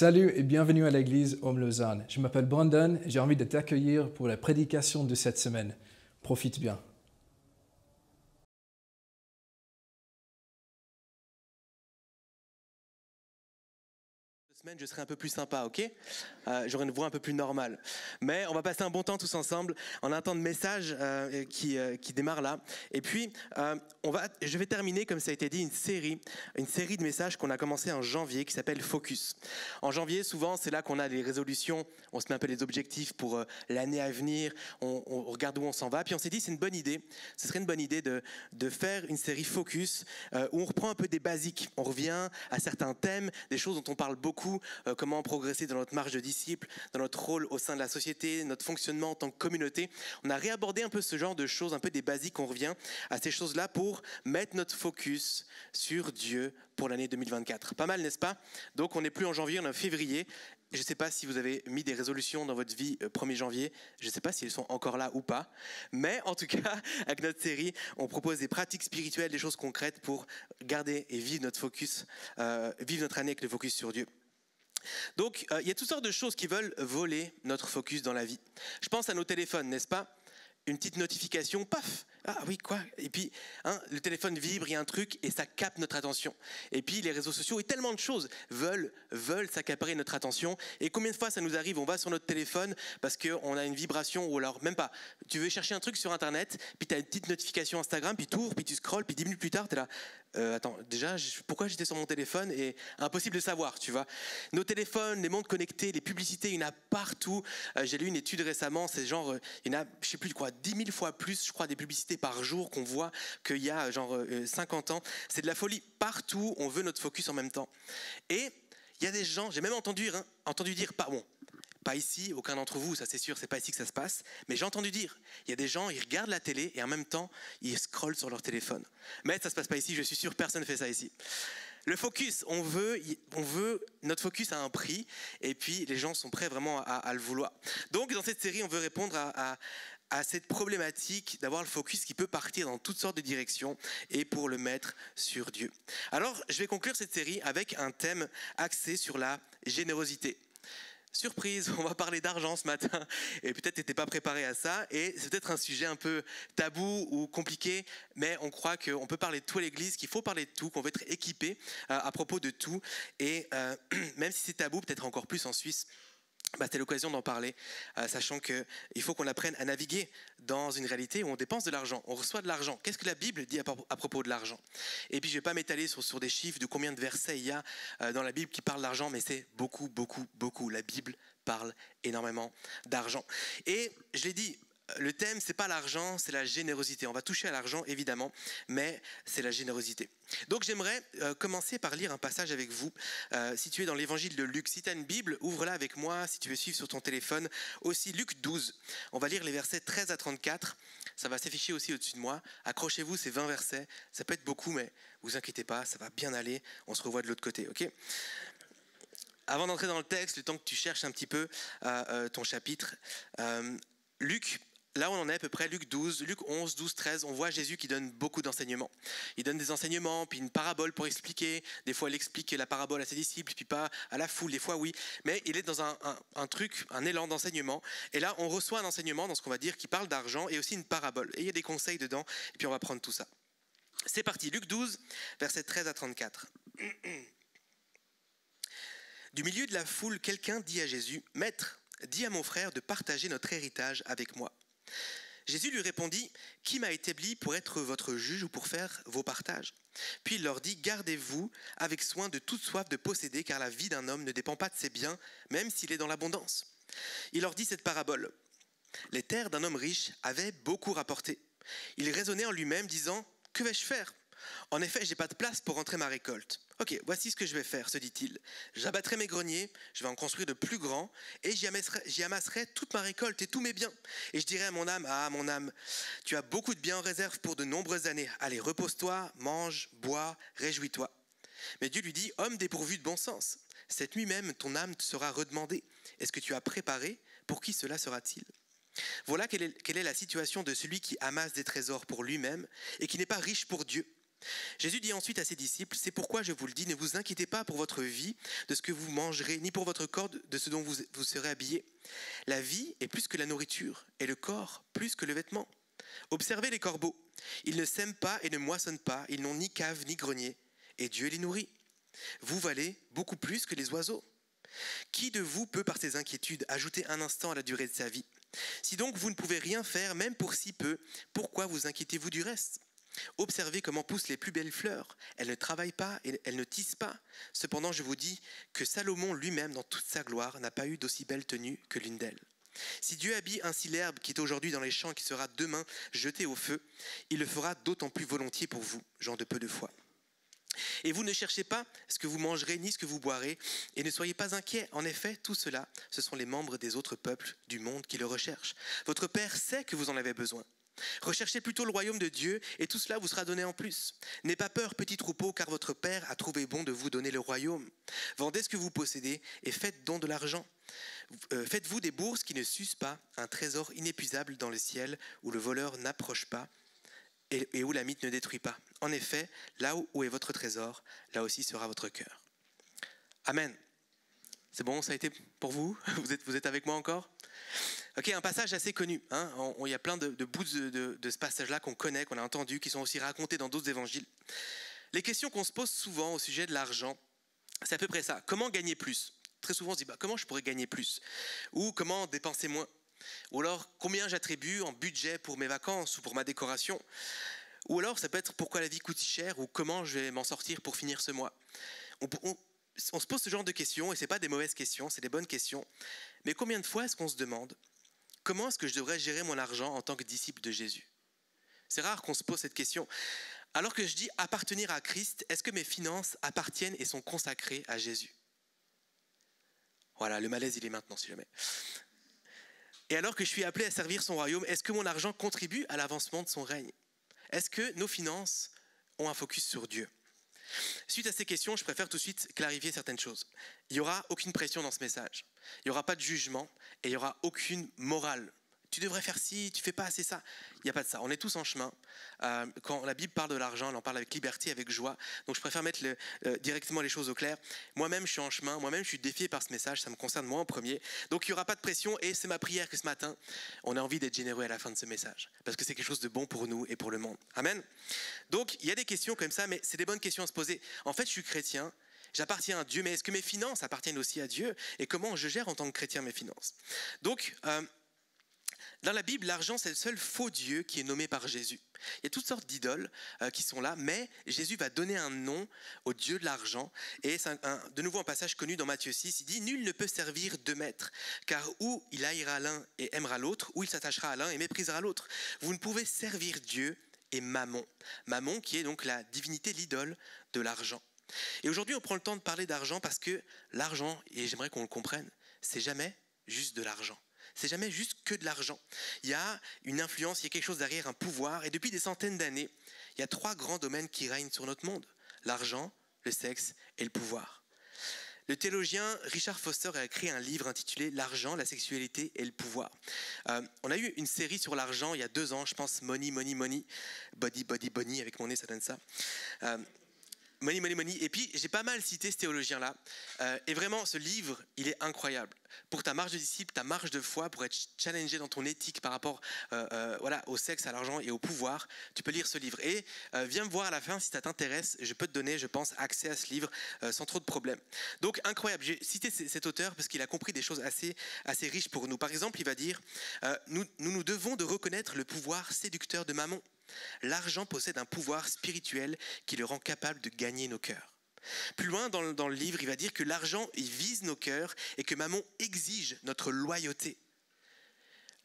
Salut et bienvenue à l'église Homme Lausanne. Je m'appelle Brandon et j'ai envie de t'accueillir pour la prédication de cette semaine. Profite bien. Je serai un peu plus sympa, ok? J'aurai une voix un peu plus normale. Mais on va passer un bon temps tous ensemble. On a un temps de message qui démarre là. Et puis, je vais terminer, comme ça a été dit, une série de messages qu'on a commencé en janvier qui s'appelle Focus. En janvier, souvent, c'est là qu'on a les résolutions. On se met un peu les objectifs pour l'année à venir. On regarde où on s'en va. Puis on s'est dit, c'est une bonne idée. Ce serait une bonne idée de faire une série Focus où on reprend un peu des basiques. On revient à certains thèmes, des choses dont on parle beaucoup. Comment progresser dans notre marche de disciples, dans notre rôle au sein de la société, notre fonctionnement en tant que communauté. On a réabordé un peu ce genre de choses, un peu des basiques, on revient à ces choses-là pour mettre notre focus sur Dieu pour l'année 2024. Pas mal, n'est-ce pas? Donc on n'est plus en janvier, on est en février. Je ne sais pas si vous avez mis des résolutions dans votre vie 1er janvier. Je ne sais pas si elles sont encore là ou pas. Mais en tout cas, avec notre série, on propose des pratiques spirituelles, des choses concrètes pour garder et vivre notre focus, vivre notre année avec le focus sur Dieu. Donc, il y a toutes sortes de choses qui veulent voler notre focus dans la vie. Je pense à nos téléphones, n'est-ce pas? Une petite notification, paf! Ah oui, quoi? Et puis, le téléphone vibre, il y a un truc et ça capte notre attention. Et puis, les réseaux sociaux et tellement de choses veulent s'accaparer notre attention. Et combien de fois ça nous arrive, on va sur notre téléphone parce qu'on a une vibration ou alors même pas. Tu veux chercher un truc sur Internet, puis tu as une petite notification Instagram, puis tu ouvres, puis tu scrolles, puis 10 minutes plus tard, tu es là. Attends, déjà, pourquoi j'étais sur mon téléphone? Et impossible de savoir, tu vois. Nos téléphones, les montres connectées, les publicités, il y en a partout. J'ai lu une étude récemment, c'est genre, il y en a, je sais plus quoi, 10 000 fois plus, je crois, des publicités par jour qu'on voit qu'il y a genre 50 ans. C'est de la folie. Partout, on veut notre focus en même temps. Et il y a des gens, j'ai même entendu dire, pas ici, aucun d'entre vous, ça c'est sûr, c'est pas ici que ça se passe, mais j'ai entendu dire, il y a des gens, ils regardent la télé et en même temps, ils scrollent sur leur téléphone. Mais ça se passe pas ici, je suis sûr, personne ne fait ça ici. Le focus, on veut, notre focus a un prix et puis les gens sont prêts vraiment à le vouloir. Donc dans cette série, on veut répondre à cette problématique d'avoir le focus qui peut partir dans toutes sortes de directions et pour le mettre sur Dieu. Alors, je vais conclure cette série avec un thème axé sur la générosité. Surprise, on va parler d'argent ce matin et peut-être tu n'étais pas préparé à ça et c'est peut-être un sujet un peu tabou ou compliqué, mais on croit qu'on peut parler de tout à l'église, qu'il faut parler de tout, qu'on veut être équipé à propos de tout et même si c'est tabou, peut-être encore plus en Suisse, c'est l'occasion d'en parler, sachant qu'il faut qu'on apprenne à naviguer dans une réalité où on dépense de l'argent, on reçoit de l'argent. Qu'est-ce que la Bible dit à propos de l'argent? Et puis je ne vais pas m'étaler sur des chiffres de combien de versets il y a dans la Bible qui parlent d'argent, mais c'est beaucoup, beaucoup, beaucoup. La Bible parle énormément d'argent. Et je l'ai dit, le thème, c'est pas l'argent, c'est la générosité. On va toucher à l'argent, évidemment, mais c'est la générosité. Donc j'aimerais commencer par lire un passage avec vous, situé dans l'évangile de Luc. Si tu as une Bible, ouvre-la avec moi, si tu veux suivre sur ton téléphone. Aussi, Luc 12. On va lire les versets 13 à 34. Ça va s'afficher aussi au-dessus de moi. Accrochez-vous, c'est 20 versets. Ça peut être beaucoup, mais vous inquiétez pas, ça va bien aller. On se revoit de l'autre côté, ok ? Avant d'entrer dans le texte, le temps que tu cherches un petit peu ton chapitre, Luc, là où on en est à peu près, Luc 12, Luc 11, 12, 13, on voit Jésus qui donne beaucoup d'enseignements. Il donne des enseignements, puis une parabole pour expliquer. Des fois, il explique la parabole à ses disciples, puis pas à la foule, des fois oui. Mais il est dans un élan d'enseignement. Et là, on reçoit un enseignement dans ce qu'on va dire qui parle d'argent et aussi une parabole. Et il y a des conseils dedans, et puis on va prendre tout ça. C'est parti, Luc 12, versets 13 à 34. Du milieu de la foule, quelqu'un dit à Jésus, « Maître, dis à mon frère de partager notre héritage avec moi. » Jésus lui répondit, « Qui m'a établi pour être votre juge ou pour faire vos partages ?» Puis il leur dit, « Gardez-vous avec soin de toute soif de posséder, car la vie d'un homme ne dépend pas de ses biens, même s'il est dans l'abondance. » Il leur dit cette parabole. Les terres d'un homme riche avaient beaucoup rapporté. Il raisonnait en lui-même, disant, « Que vais-je faire ? En effet, je n'ai pas de place pour rentrer ma récolte. Ok, voici ce que je vais faire, se dit-il. J'abattrai mes greniers, je vais en construire de plus grands, et j'y amasserai toute ma récolte et tous mes biens. Et je dirai à mon âme, ah mon âme, tu as beaucoup de biens en réserve pour de nombreuses années. Allez, repose-toi, mange, bois, réjouis-toi. Mais Dieu lui dit, homme dépourvu de bon sens, cette nuit même ton âme te sera redemandée. Est-ce que tu as préparé? Pour qui cela sera-t-il? Voilà quelle est la situation de celui qui amasse des trésors pour lui-même et qui n'est pas riche pour Dieu. Jésus dit ensuite à ses disciples, « C'est pourquoi je vous le dis, ne vous inquiétez pas pour votre vie, de ce que vous mangerez, ni pour votre corps, de ce dont vous serez habillés. La vie est plus que la nourriture, et le corps plus que le vêtement. Observez les corbeaux. Ils ne sèment pas et ne moissonnent pas, ils n'ont ni cave ni grenier, et Dieu les nourrit. Vous valez beaucoup plus que les oiseaux. Qui de vous peut, par ses inquiétudes, ajouter un instant à la durée de sa vie ? Si donc vous ne pouvez rien faire, même pour si peu, pourquoi vous inquiétez-vous du reste ? Observez comment poussent les plus belles fleurs. Elles ne travaillent pas et elles ne tissent pas. Cependant, je vous dis que Salomon lui-même, dans toute sa gloire, n'a pas eu d'aussi belle tenue que l'une d'elles. Si Dieu habille ainsi l'herbe qui est aujourd'hui dans les champs et qui sera demain jetée au feu, il le fera d'autant plus volontiers pour vous, gens de peu de foi. Et vous ne cherchez pas ce que vous mangerez ni ce que vous boirez, et ne soyez pas inquiets. En effet, tout cela, ce sont les membres des autres peuples du monde qui le recherchent. Votre Père sait que vous en avez besoin. Recherchez plutôt le royaume de Dieu, et tout cela vous sera donné en plus. N'ayez pas peur, petit troupeau, car votre Père a trouvé bon de vous donner le royaume. Vendez ce que vous possédez et faites don de l'argent. Faites-vous des bourses qui ne s'usent pas, un trésor inépuisable dans le ciel, où le voleur n'approche pas et où la mythe ne détruit pas. En effet, là où est votre trésor, là aussi sera votre cœur. Amen. C'est bon, ça a été pour vous ? Vous êtes avec moi encore ? Ok, un passage assez connu. Il y a plein de bouts de ce passage-là qu'on connaît, qu'on a entendu, qui sont aussi racontés dans d'autres évangiles. Les questions qu'on se pose souvent au sujet de l'argent, c'est à peu près ça. Comment gagner plus ? Très souvent, on se dit, comment je pourrais gagner plus ? Ou comment dépenser moins ? Ou alors, combien j'attribue en budget pour mes vacances ou pour ma décoration ? Ou alors, ça peut être pourquoi la vie coûte si cher ou comment je vais m'en sortir pour finir ce mois. On se pose ce genre de questions et ce n'est pas des mauvaises questions, c'est des bonnes questions. Mais combien de fois est-ce qu'on se demande comment est-ce que je devrais gérer mon argent en tant que disciple de Jésus ? C'est rare qu'on se pose cette question. Alors que je dis appartenir à Christ, est-ce que mes finances appartiennent et sont consacrées à Jésus ? Voilà, le malaise il est maintenant si jamais. Et alors que je suis appelé à servir son royaume, est-ce que mon argent contribue à l'avancement de son règne ? Est-ce que nos finances ont un focus sur Dieu ? Suite à ces questions, je préfère tout de suite clarifier certaines choses. Il n'y aura aucune pression dans ce message. Il n'y aura pas de jugement et il n'y aura aucune morale. Tu devrais faire ci, tu ne fais pas assez ça. Il n'y a pas de ça. On est tous en chemin. Quand la Bible parle de l'argent, elle en parle avec liberté, avec joie. Donc je préfère mettre directement les choses au clair. Moi-même, je suis en chemin. Moi-même, je suis défié par ce message. Ça me concerne moi en premier. Donc il n'y aura pas de pression. Et c'est ma prière que ce matin, on a envie d'être généreux à la fin de ce message. Parce que c'est quelque chose de bon pour nous et pour le monde. Amen. Donc il y a des questions comme ça, mais c'est des bonnes questions à se poser. En fait, je suis chrétien. J'appartiens à Dieu. Mais est-ce que mes finances appartiennent aussi à Dieu ? Et comment je gère en tant que chrétien mes finances ? Donc, dans la Bible, l'argent, c'est le seul faux Dieu qui est nommé par Jésus. Il y a toutes sortes d'idoles qui sont là, mais Jésus va donner un nom au Dieu de l'argent. Et c'est de nouveau un passage connu dans Matthieu 6, il dit « Nul ne peut servir deux maîtres, car ou il haïra l'un et aimera l'autre, ou il s'attachera à l'un et méprisera l'autre. Vous ne pouvez servir Dieu et Mammon. » Mammon qui est donc la divinité, l'idole de l'argent. Et aujourd'hui, on prend le temps de parler d'argent parce que l'argent, et j'aimerais qu'on le comprenne, c'est jamais juste de l'argent. C'est jamais juste que de l'argent. Il y a une influence, il y a quelque chose derrière, un pouvoir. Et depuis des centaines d'années, il y a 3 grands domaines qui règnent sur notre monde. L'argent, le sexe et le pouvoir. Le théologien Richard Foster a écrit un livre intitulé « L'argent, la sexualité et le pouvoir ». On a eu une série sur l'argent il y a 2 ans, je pense, Money, Money, Money. Body, Body, Bonnie, avec mon nez, ça donne ça. Money, Money, Money. Et puis, j'ai pas mal cité ce théologien-là. Et vraiment, ce livre, il est incroyable. Pour ta marche de disciple, ta marche de foi, pour être challengé dans ton éthique par rapport au sexe, à l'argent et au pouvoir, tu peux lire ce livre. Et viens me voir à la fin si ça t'intéresse. Je peux te donner, je pense, accès à ce livre sans trop de problèmes. Donc, incroyable. J'ai cité cet auteur parce qu'il a compris des choses assez riches pour nous. Par exemple, il va dire nous devons de reconnaître le pouvoir séducteur de Mammon. L'argent possède un pouvoir spirituel qui le rend capable de gagner nos cœurs. Plus loin dans le livre, il va dire que l'argent il vise nos cœurs et que Mammon exige notre loyauté.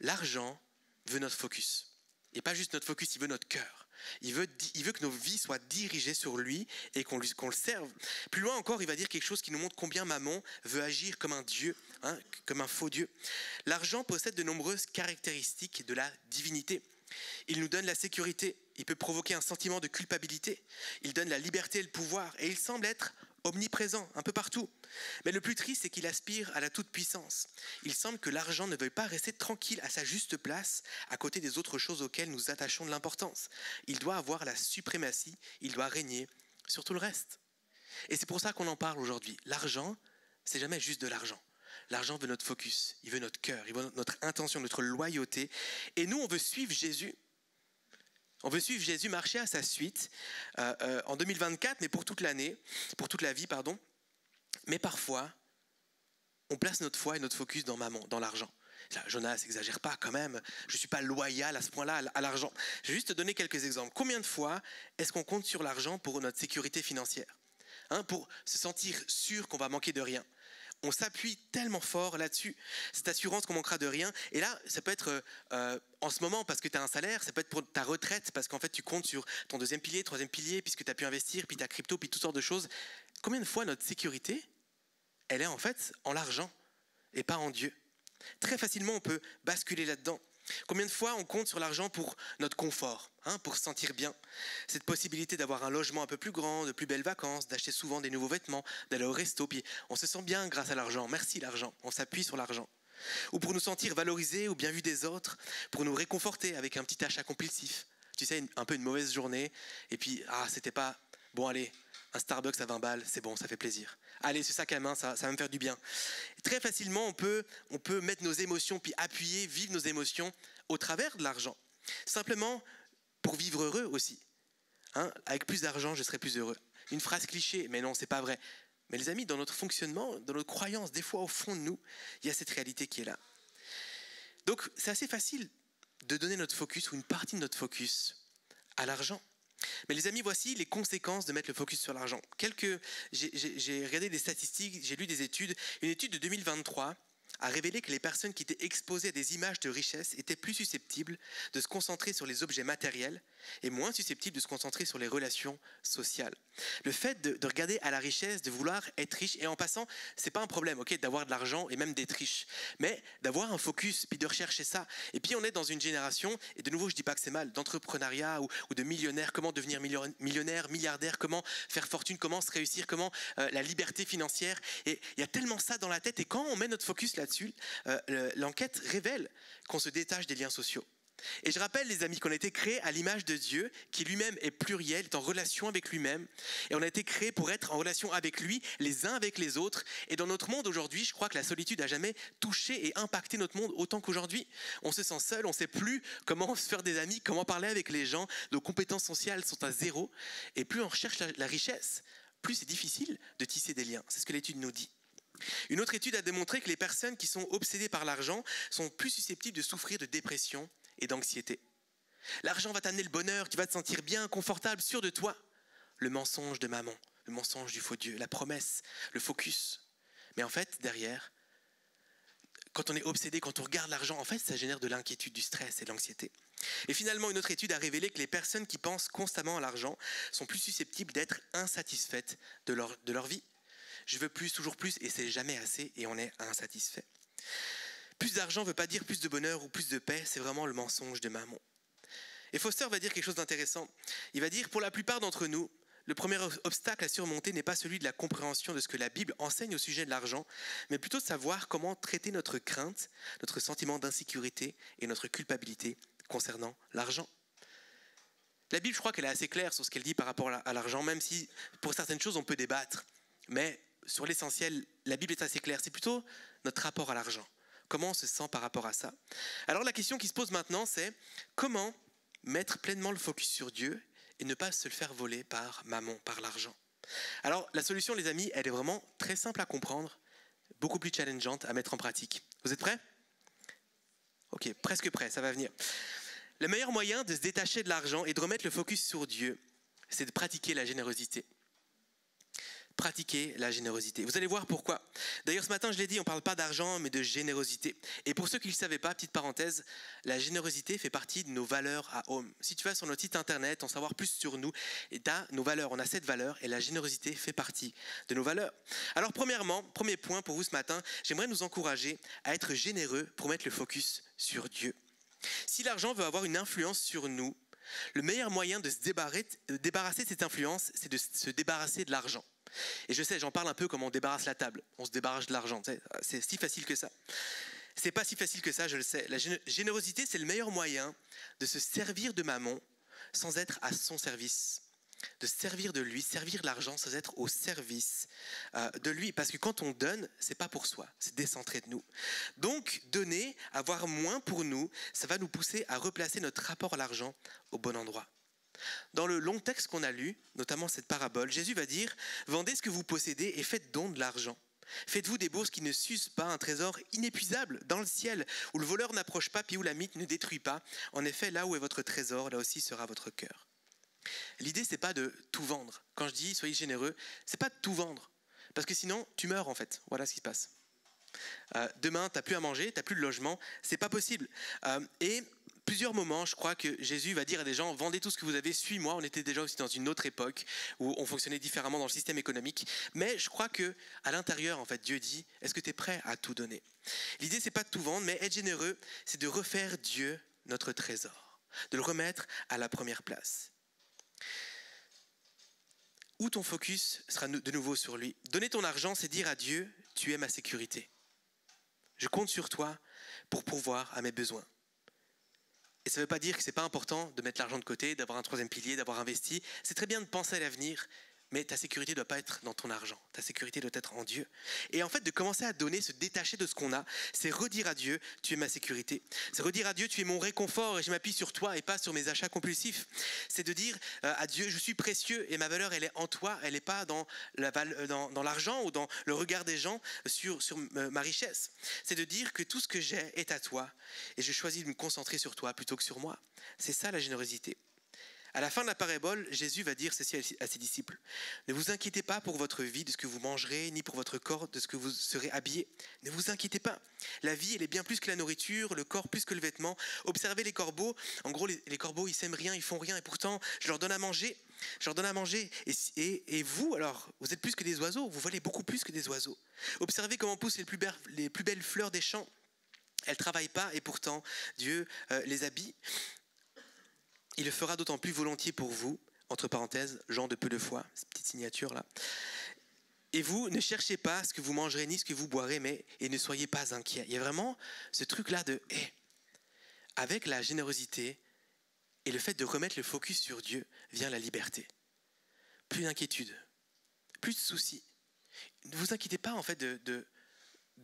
L'argent veut notre focus. Et pas juste notre focus, il veut notre cœur. Il veut que nos vies soient dirigées sur lui et qu'on le serve. Plus loin encore, il va dire quelque chose qui nous montre combien Mammon veut agir comme un dieu, comme un faux dieu. L'argent possède de nombreuses caractéristiques de la divinité. Il nous donne la sécurité, il peut provoquer un sentiment de culpabilité, il donne la liberté et le pouvoir, et il semble être omniprésent, un peu partout. Mais le plus triste, c'est qu'il aspire à la toute-puissance. Il semble que l'argent ne veuille pas rester tranquille à sa juste place, à côté des autres choses auxquelles nous attachons de l'importance. Il doit avoir la suprématie, il doit régner sur tout le reste. Et c'est pour ça qu'on en parle aujourd'hui. L'argent, c'est jamais juste de l'argent. L'argent veut notre focus, il veut notre cœur, il veut notre intention, notre loyauté. Et nous, on veut suivre Jésus. On veut suivre Jésus, marcher à sa suite en 2024, mais pour toute l'année, pour toute la vie, pardon. Mais parfois, on place notre foi et notre focus dans mammon, dans l'argent. Jonas, exagère pas quand même, je ne suis pas loyal à ce point-là à l'argent. Je vais juste te donner quelques exemples. Combien de fois est-ce qu'on compte sur l'argent pour notre sécurité financière, pour se sentir sûr qu'on va manquer de rien? On s'appuie tellement fort là-dessus, cette assurance qu'on manquera de rien. Et là, ça peut être en ce moment parce que tu as un salaire, ça peut être pour ta retraite parce qu'en fait tu comptes sur ton deuxième pilier, troisième pilier, puisque tu as pu investir, puis ta crypto, puis toutes sortes de choses. Combien de fois notre sécurité, elle est en fait en l'argent et pas en Dieu? Très facilement, on peut basculer là-dedans. Combien de fois on compte sur l'argent pour notre confort, pour se sentir bien? Cette possibilité d'avoir un logement un peu plus grand, de plus belles vacances, d'acheter souvent des nouveaux vêtements, d'aller au resto, puis on se sent bien grâce à l'argent. Merci l'argent, on s'appuie sur l'argent. Ou pour nous sentir valorisés ou bien vus des autres, pour nous réconforter avec un petit achat compulsif. Tu sais, un peu une mauvaise journée, et puis, c'était pas... Bon, allez, un Starbucks à 20 balles, c'est bon, ça fait plaisir. Allez, ce sac à main, ça va me faire du bien. Très facilement, on peut mettre nos émotions, puis appuyer, vivre nos émotions au travers de l'argent. Simplement pour vivre heureux aussi. Avec plus d'argent, je serai plus heureux. Une phrase cliché, mais non, c'est pas vrai. Mais les amis, dans notre fonctionnement, dans notre croyance, des fois au fond de nous, il y a cette réalité qui est là. Donc, c'est assez facile de donner notre focus ou une partie de notre focus à l'argent. Mais les amis, voici les conséquences de mettre le focus sur l'argent. J'ai regardé des statistiques, j'ai lu des études. Une étude de 2023 a révélé que les personnes qui étaient exposées à des images de richesse étaient plus susceptibles de se concentrer sur les objets matériels et moins susceptibles de se concentrer sur les relations sociales. Le fait de regarder à la richesse, de vouloir être riche, et en passant, c'est pas un problème, d'avoir de l'argent et même d'être riche, mais d'avoir un focus, puis de rechercher ça. Et puis on est dans une génération, et de nouveau je dis pas que c'est mal, d'entrepreneuriat ou de millionnaire, comment devenir millionnaire, milliardaire, comment faire fortune, comment se réussir, comment la liberté financière. Et il y a tellement ça dans la tête, et quand on met notre focus là-dessus, l'enquête révèle qu'on se détache des liens sociaux. Et je rappelle les amis qu'on a été créés à l'image de Dieu, qui lui-même est pluriel, est en relation avec lui-même, et on a été créés pour être en relation avec lui, les uns avec les autres. Et dans notre monde aujourd'hui, je crois que la solitude n'a jamais touché et impacté notre monde autant qu'aujourd'hui. On se sent seul, on ne sait plus comment se faire des amis, comment parler avec les gens, nos compétences sociales sont à zéro, et plus on recherche la richesse, plus c'est difficile de tisser des liens. C'est ce que l'étude nous dit. Une autre étude a démontré que les personnes qui sont obsédées par l'argent sont plus susceptibles de souffrir de dépression et d'anxiété. L'argent va t'amener le bonheur, tu vas te sentir bien, confortable, sûr de toi. Le mensonge de maman, le mensonge du faux Dieu, la promesse, le focus. Mais en fait, derrière, quand on est obsédé, quand on regarde l'argent, en fait, ça génère de l'inquiétude, du stress et de l'anxiété. Et finalement, une autre étude a révélé que les personnes qui pensent constamment à l'argent sont plus susceptibles d'être insatisfaites de leur vie. Je veux plus, toujours plus, et c'est jamais assez, et on est insatisfait. Plus d'argent ne veut pas dire plus de bonheur ou plus de paix, c'est vraiment le mensonge de mammon. Et Foster va dire quelque chose d'intéressant. Il va dire, pour la plupart d'entre nous, le premier obstacle à surmonter n'est pas celui de la compréhension de ce que la Bible enseigne au sujet de l'argent, mais plutôt de savoir comment traiter notre crainte, notre sentiment d'insécurité et notre culpabilité concernant l'argent. La Bible, je crois qu'elle est assez claire sur ce qu'elle dit par rapport à l'argent, même si pour certaines choses on peut débattre. Mais sur l'essentiel, la Bible est assez claire. C'est plutôt notre rapport à l'argent. Comment on se sent par rapport à ça? Alors la question qui se pose maintenant, c'est comment mettre pleinement le focus sur Dieu et ne pas se le faire voler par mammon, par l'argent. Alors la solution, les amis, elle est vraiment très simple à comprendre, beaucoup plus challengeante à mettre en pratique. Vous êtes prêts? Ok, presque prêts, ça va venir. Le meilleur moyen de se détacher de l'argent et de remettre le focus sur Dieu, c'est de pratiquer la générosité. Pratiquer la générosité. Vous allez voir pourquoi. D'ailleurs, ce matin, je l'ai dit, on ne parle pas d'argent, mais de générosité. Et pour ceux qui ne le savaient pas, petite parenthèse, la générosité fait partie de nos valeurs à Home. Si tu vas sur notre site internet, en savoir plus sur nous, et tu as nos valeurs. On a 7 valeurs et la générosité fait partie de nos valeurs. Alors, premièrement, premier point pour vous ce matin, j'aimerais nous encourager à être généreux pour mettre le focus sur Dieu. Si l'argent veut avoir une influence sur nous, le meilleur moyen de se débarrasser de cette influence, c'est de se débarrasser de l'argent. Et je sais, j'en parle un peu comme on débarrasse la table, on se débarrasse de l'argent, c'est si facile que ça. C'est pas si facile que ça, je le sais. La générosité, c'est le meilleur moyen de se servir de Mammon sans être à son service. De servir de lui, servir l'argent sans être au service de lui. Parce que quand on donne, c'est pas pour soi, c'est décentré de nous. Donc, donner, avoir moins pour nous, ça va nous pousser à replacer notre rapport à l'argent au bon endroit. Dans le long texte qu'on a lu, notamment cette parabole, Jésus va dire « Vendez ce que vous possédez et faites don de l'argent. Faites-vous des bourses qui ne s'usent pas, un trésor inépuisable dans le ciel, où le voleur n'approche pas, puis où la mythe ne détruit pas. En effet, là où est votre trésor, là aussi sera votre cœur. » L'idée, c'est pas de tout vendre. Quand je dis soyez généreux, c'est pas de tout vendre. Parce que sinon, tu meurs en fait. Voilà ce qui se passe. Demain, tu n'as plus à manger, tu n'as plus de logement. C'est pas possible. Et plusieurs moments, je crois que Jésus va dire à des gens, vendez tout ce que vous avez, suis-moi. On était déjà aussi dans une autre époque où on fonctionnait différemment dans le système économique. Mais je crois que à l'intérieur, en fait, Dieu dit, est-ce que tu es prêt à tout donner? L'idée, c'est pas de tout vendre, mais être généreux, c'est de refaire Dieu notre trésor, de le remettre à la première place. Où ton focus sera de nouveau sur lui. Donner ton argent, c'est dire à Dieu, tu es ma sécurité. Je compte sur toi pour pourvoir à mes besoins. Et ça ne veut pas dire que ce n'est pas important de mettre l'argent de côté, d'avoir un troisième pilier, d'avoir investi. C'est très bien de penser à l'avenir, mais ta sécurité ne doit pas être dans ton argent. Ta sécurité doit être en Dieu. Et en fait, de commencer à donner, se détacher de ce qu'on a, c'est redire à Dieu, tu es ma sécurité. C'est redire à Dieu, tu es mon réconfort et je m'appuie sur toi et pas sur mes achats compulsifs. C'est de dire à Dieu, je suis précieux et ma valeur, elle est en toi, elle n'est pas dans l'argent ou dans le regard des gens sur ma richesse. C'est de dire que tout ce que j'ai est à toi et je choisis de me concentrer sur toi plutôt que sur moi. C'est ça la générosité. À la fin de la parabole, Jésus va dire ceci à ses disciples. Ne vous inquiétez pas pour votre vie, de ce que vous mangerez, ni pour votre corps, de ce que vous serez habillés. Ne vous inquiétez pas. La vie, elle est bien plus que la nourriture, le corps plus que le vêtement. Observez les corbeaux. En gros, les corbeaux, ils sèment rien, ils font rien. Et pourtant, je leur donne à manger. Et vous, alors, vous êtes plus que des oiseaux. Vous volez beaucoup plus que des oiseaux. Observez comment poussent les plus belles fleurs des champs. Elles ne travaillent pas et pourtant, Dieu les habille. Il le fera d'autant plus volontiers pour vous, entre parenthèses, gens de peu de foi, cette petite signature là. Et vous, ne cherchez pas ce que vous mangerez ni ce que vous boirez, et ne soyez pas inquiets. Il y a vraiment ce truc-là de, avec la générosité et le fait de remettre le focus sur Dieu, vient la liberté. Plus d'inquiétude, plus de soucis. Ne vous inquiétez pas en fait de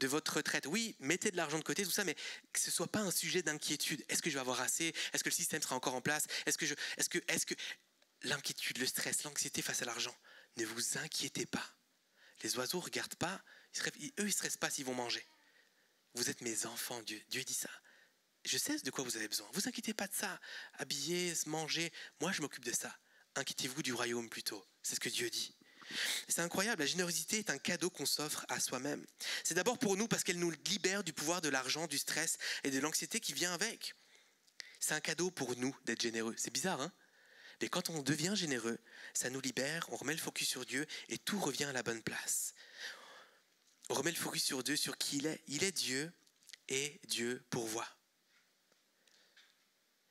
votre retraite. Oui, mettez de l'argent de côté, tout ça, mais que ce ne soit pas un sujet d'inquiétude. Est-ce que je vais avoir assez? Est-ce que le système sera encore en place? Est-ce que l'inquiétude, le stress, l'anxiété face à l'argent, ne vous inquiétez pas. Les oiseaux ne regardent pas, eux, ils ne stressent pas s'ils vont manger. Vous êtes mes enfants, Dieu. Dieu dit ça. Je sais de quoi vous avez besoin. Vous inquiétez pas de ça. Habiller, manger, moi je m'occupe de ça. Inquiétez-vous du royaume plutôt. C'est ce que Dieu dit. C'est incroyable, la générosité est un cadeau qu'on s'offre à soi-même. C'est d'abord pour nous parce qu'elle nous libère du pouvoir de l'argent, du stress et de l'anxiété qui vient avec. C'est un cadeau pour nous d'être généreux. C'est bizarre, hein? Mais quand on devient généreux, ça nous libère, on remet le focus sur Dieu et tout revient à la bonne place. On remet le focus sur Dieu, sur qui il est. Il est Dieu et Dieu pourvoit.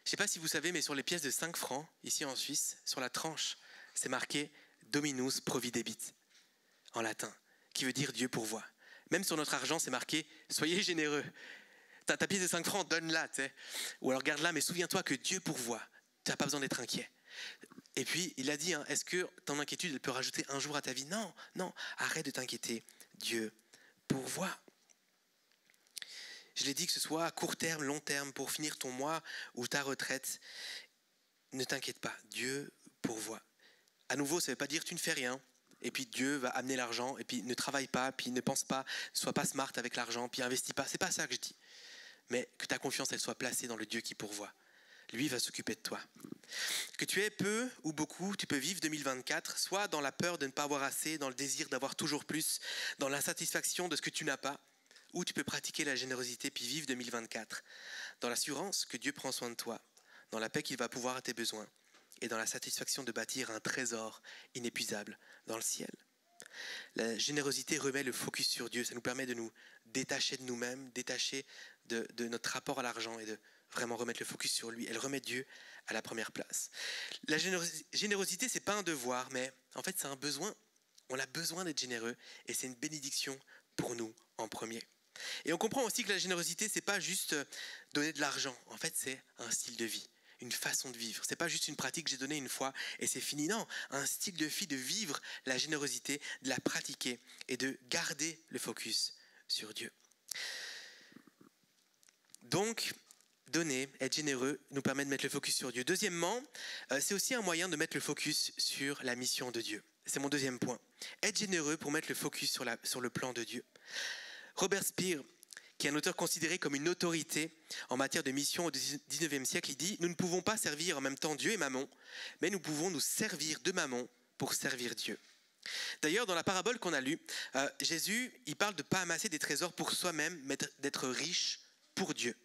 Je ne sais pas si vous savez, mais sur les pièces de 5 francs, ici en Suisse, sur la tranche, c'est marqué Dominus providebit, en latin, qui veut dire Dieu pourvoit. Même sur notre argent, c'est marqué soyez généreux. Ta pièce de 5 francs, donne-la. T'sais. Ou alors garde-la, mais souviens-toi que Dieu pourvoit. Tu n'as pas besoin d'être inquiet. Et puis, il a dit, est-ce que ton inquiétude, elle peut rajouter un jour à ta vie? Non, arrête de t'inquiéter. Dieu pourvoit. Je l'ai dit, que ce soit à court terme, long terme, pour finir ton mois ou ta retraite, ne t'inquiète pas, Dieu pourvoit. À nouveau, ça ne veut pas dire tu ne fais rien, et puis Dieu va amener l'argent, et puis ne travaille pas, puis ne pense pas, ne sois pas smart avec l'argent, puis investis pas. C'est pas ça que je dis. Mais que ta confiance, elle soit placée dans le Dieu qui pourvoit. Lui va s'occuper de toi. Que tu aies peu ou beaucoup, tu peux vivre 2024, soit dans la peur de ne pas avoir assez, dans le désir d'avoir toujours plus, dans l'insatisfaction de ce que tu n'as pas, ou tu peux pratiquer la générosité puis vivre 2024, dans l'assurance que Dieu prend soin de toi, dans la paix qu'il va pouvoir à tes besoins, et dans la satisfaction de bâtir un trésor inépuisable dans le ciel. La générosité remet le focus sur Dieu, ça nous permet de nous détacher de nous-mêmes, détacher de notre rapport à l'argent et de vraiment remettre le focus sur lui. Elle remet Dieu à la première place. La générosité, c'est pas un devoir, mais en fait c'est un besoin. On a besoin d'être généreux et c'est une bénédiction pour nous en premier. Et on comprend aussi que la générosité, c'est pas juste donner de l'argent. En fait, c'est un style de vie, une façon de vivre. C'est pas juste une pratique que j'ai donnée une fois et c'est fini. Non, un style de vie, de vivre la générosité, de la pratiquer et de garder le focus sur Dieu. Donc, donner, être généreux, nous permet de mettre le focus sur Dieu. Deuxièmement, c'est aussi un moyen de mettre le focus sur la mission de Dieu. C'est mon deuxième point. Être généreux pour mettre le focus sur le plan de Dieu. Robert Speer, qui est un auteur considéré comme une autorité en matière de mission au XIXe siècle, il dit « Nous ne pouvons pas servir en même temps Dieu et Mammon, mais nous pouvons nous servir de Mammon pour servir Dieu. » D'ailleurs, dans la parabole qu'on a lue, Jésus, il parle de ne pas amasser des trésors pour soi-même, mais d'être riche pour Dieu.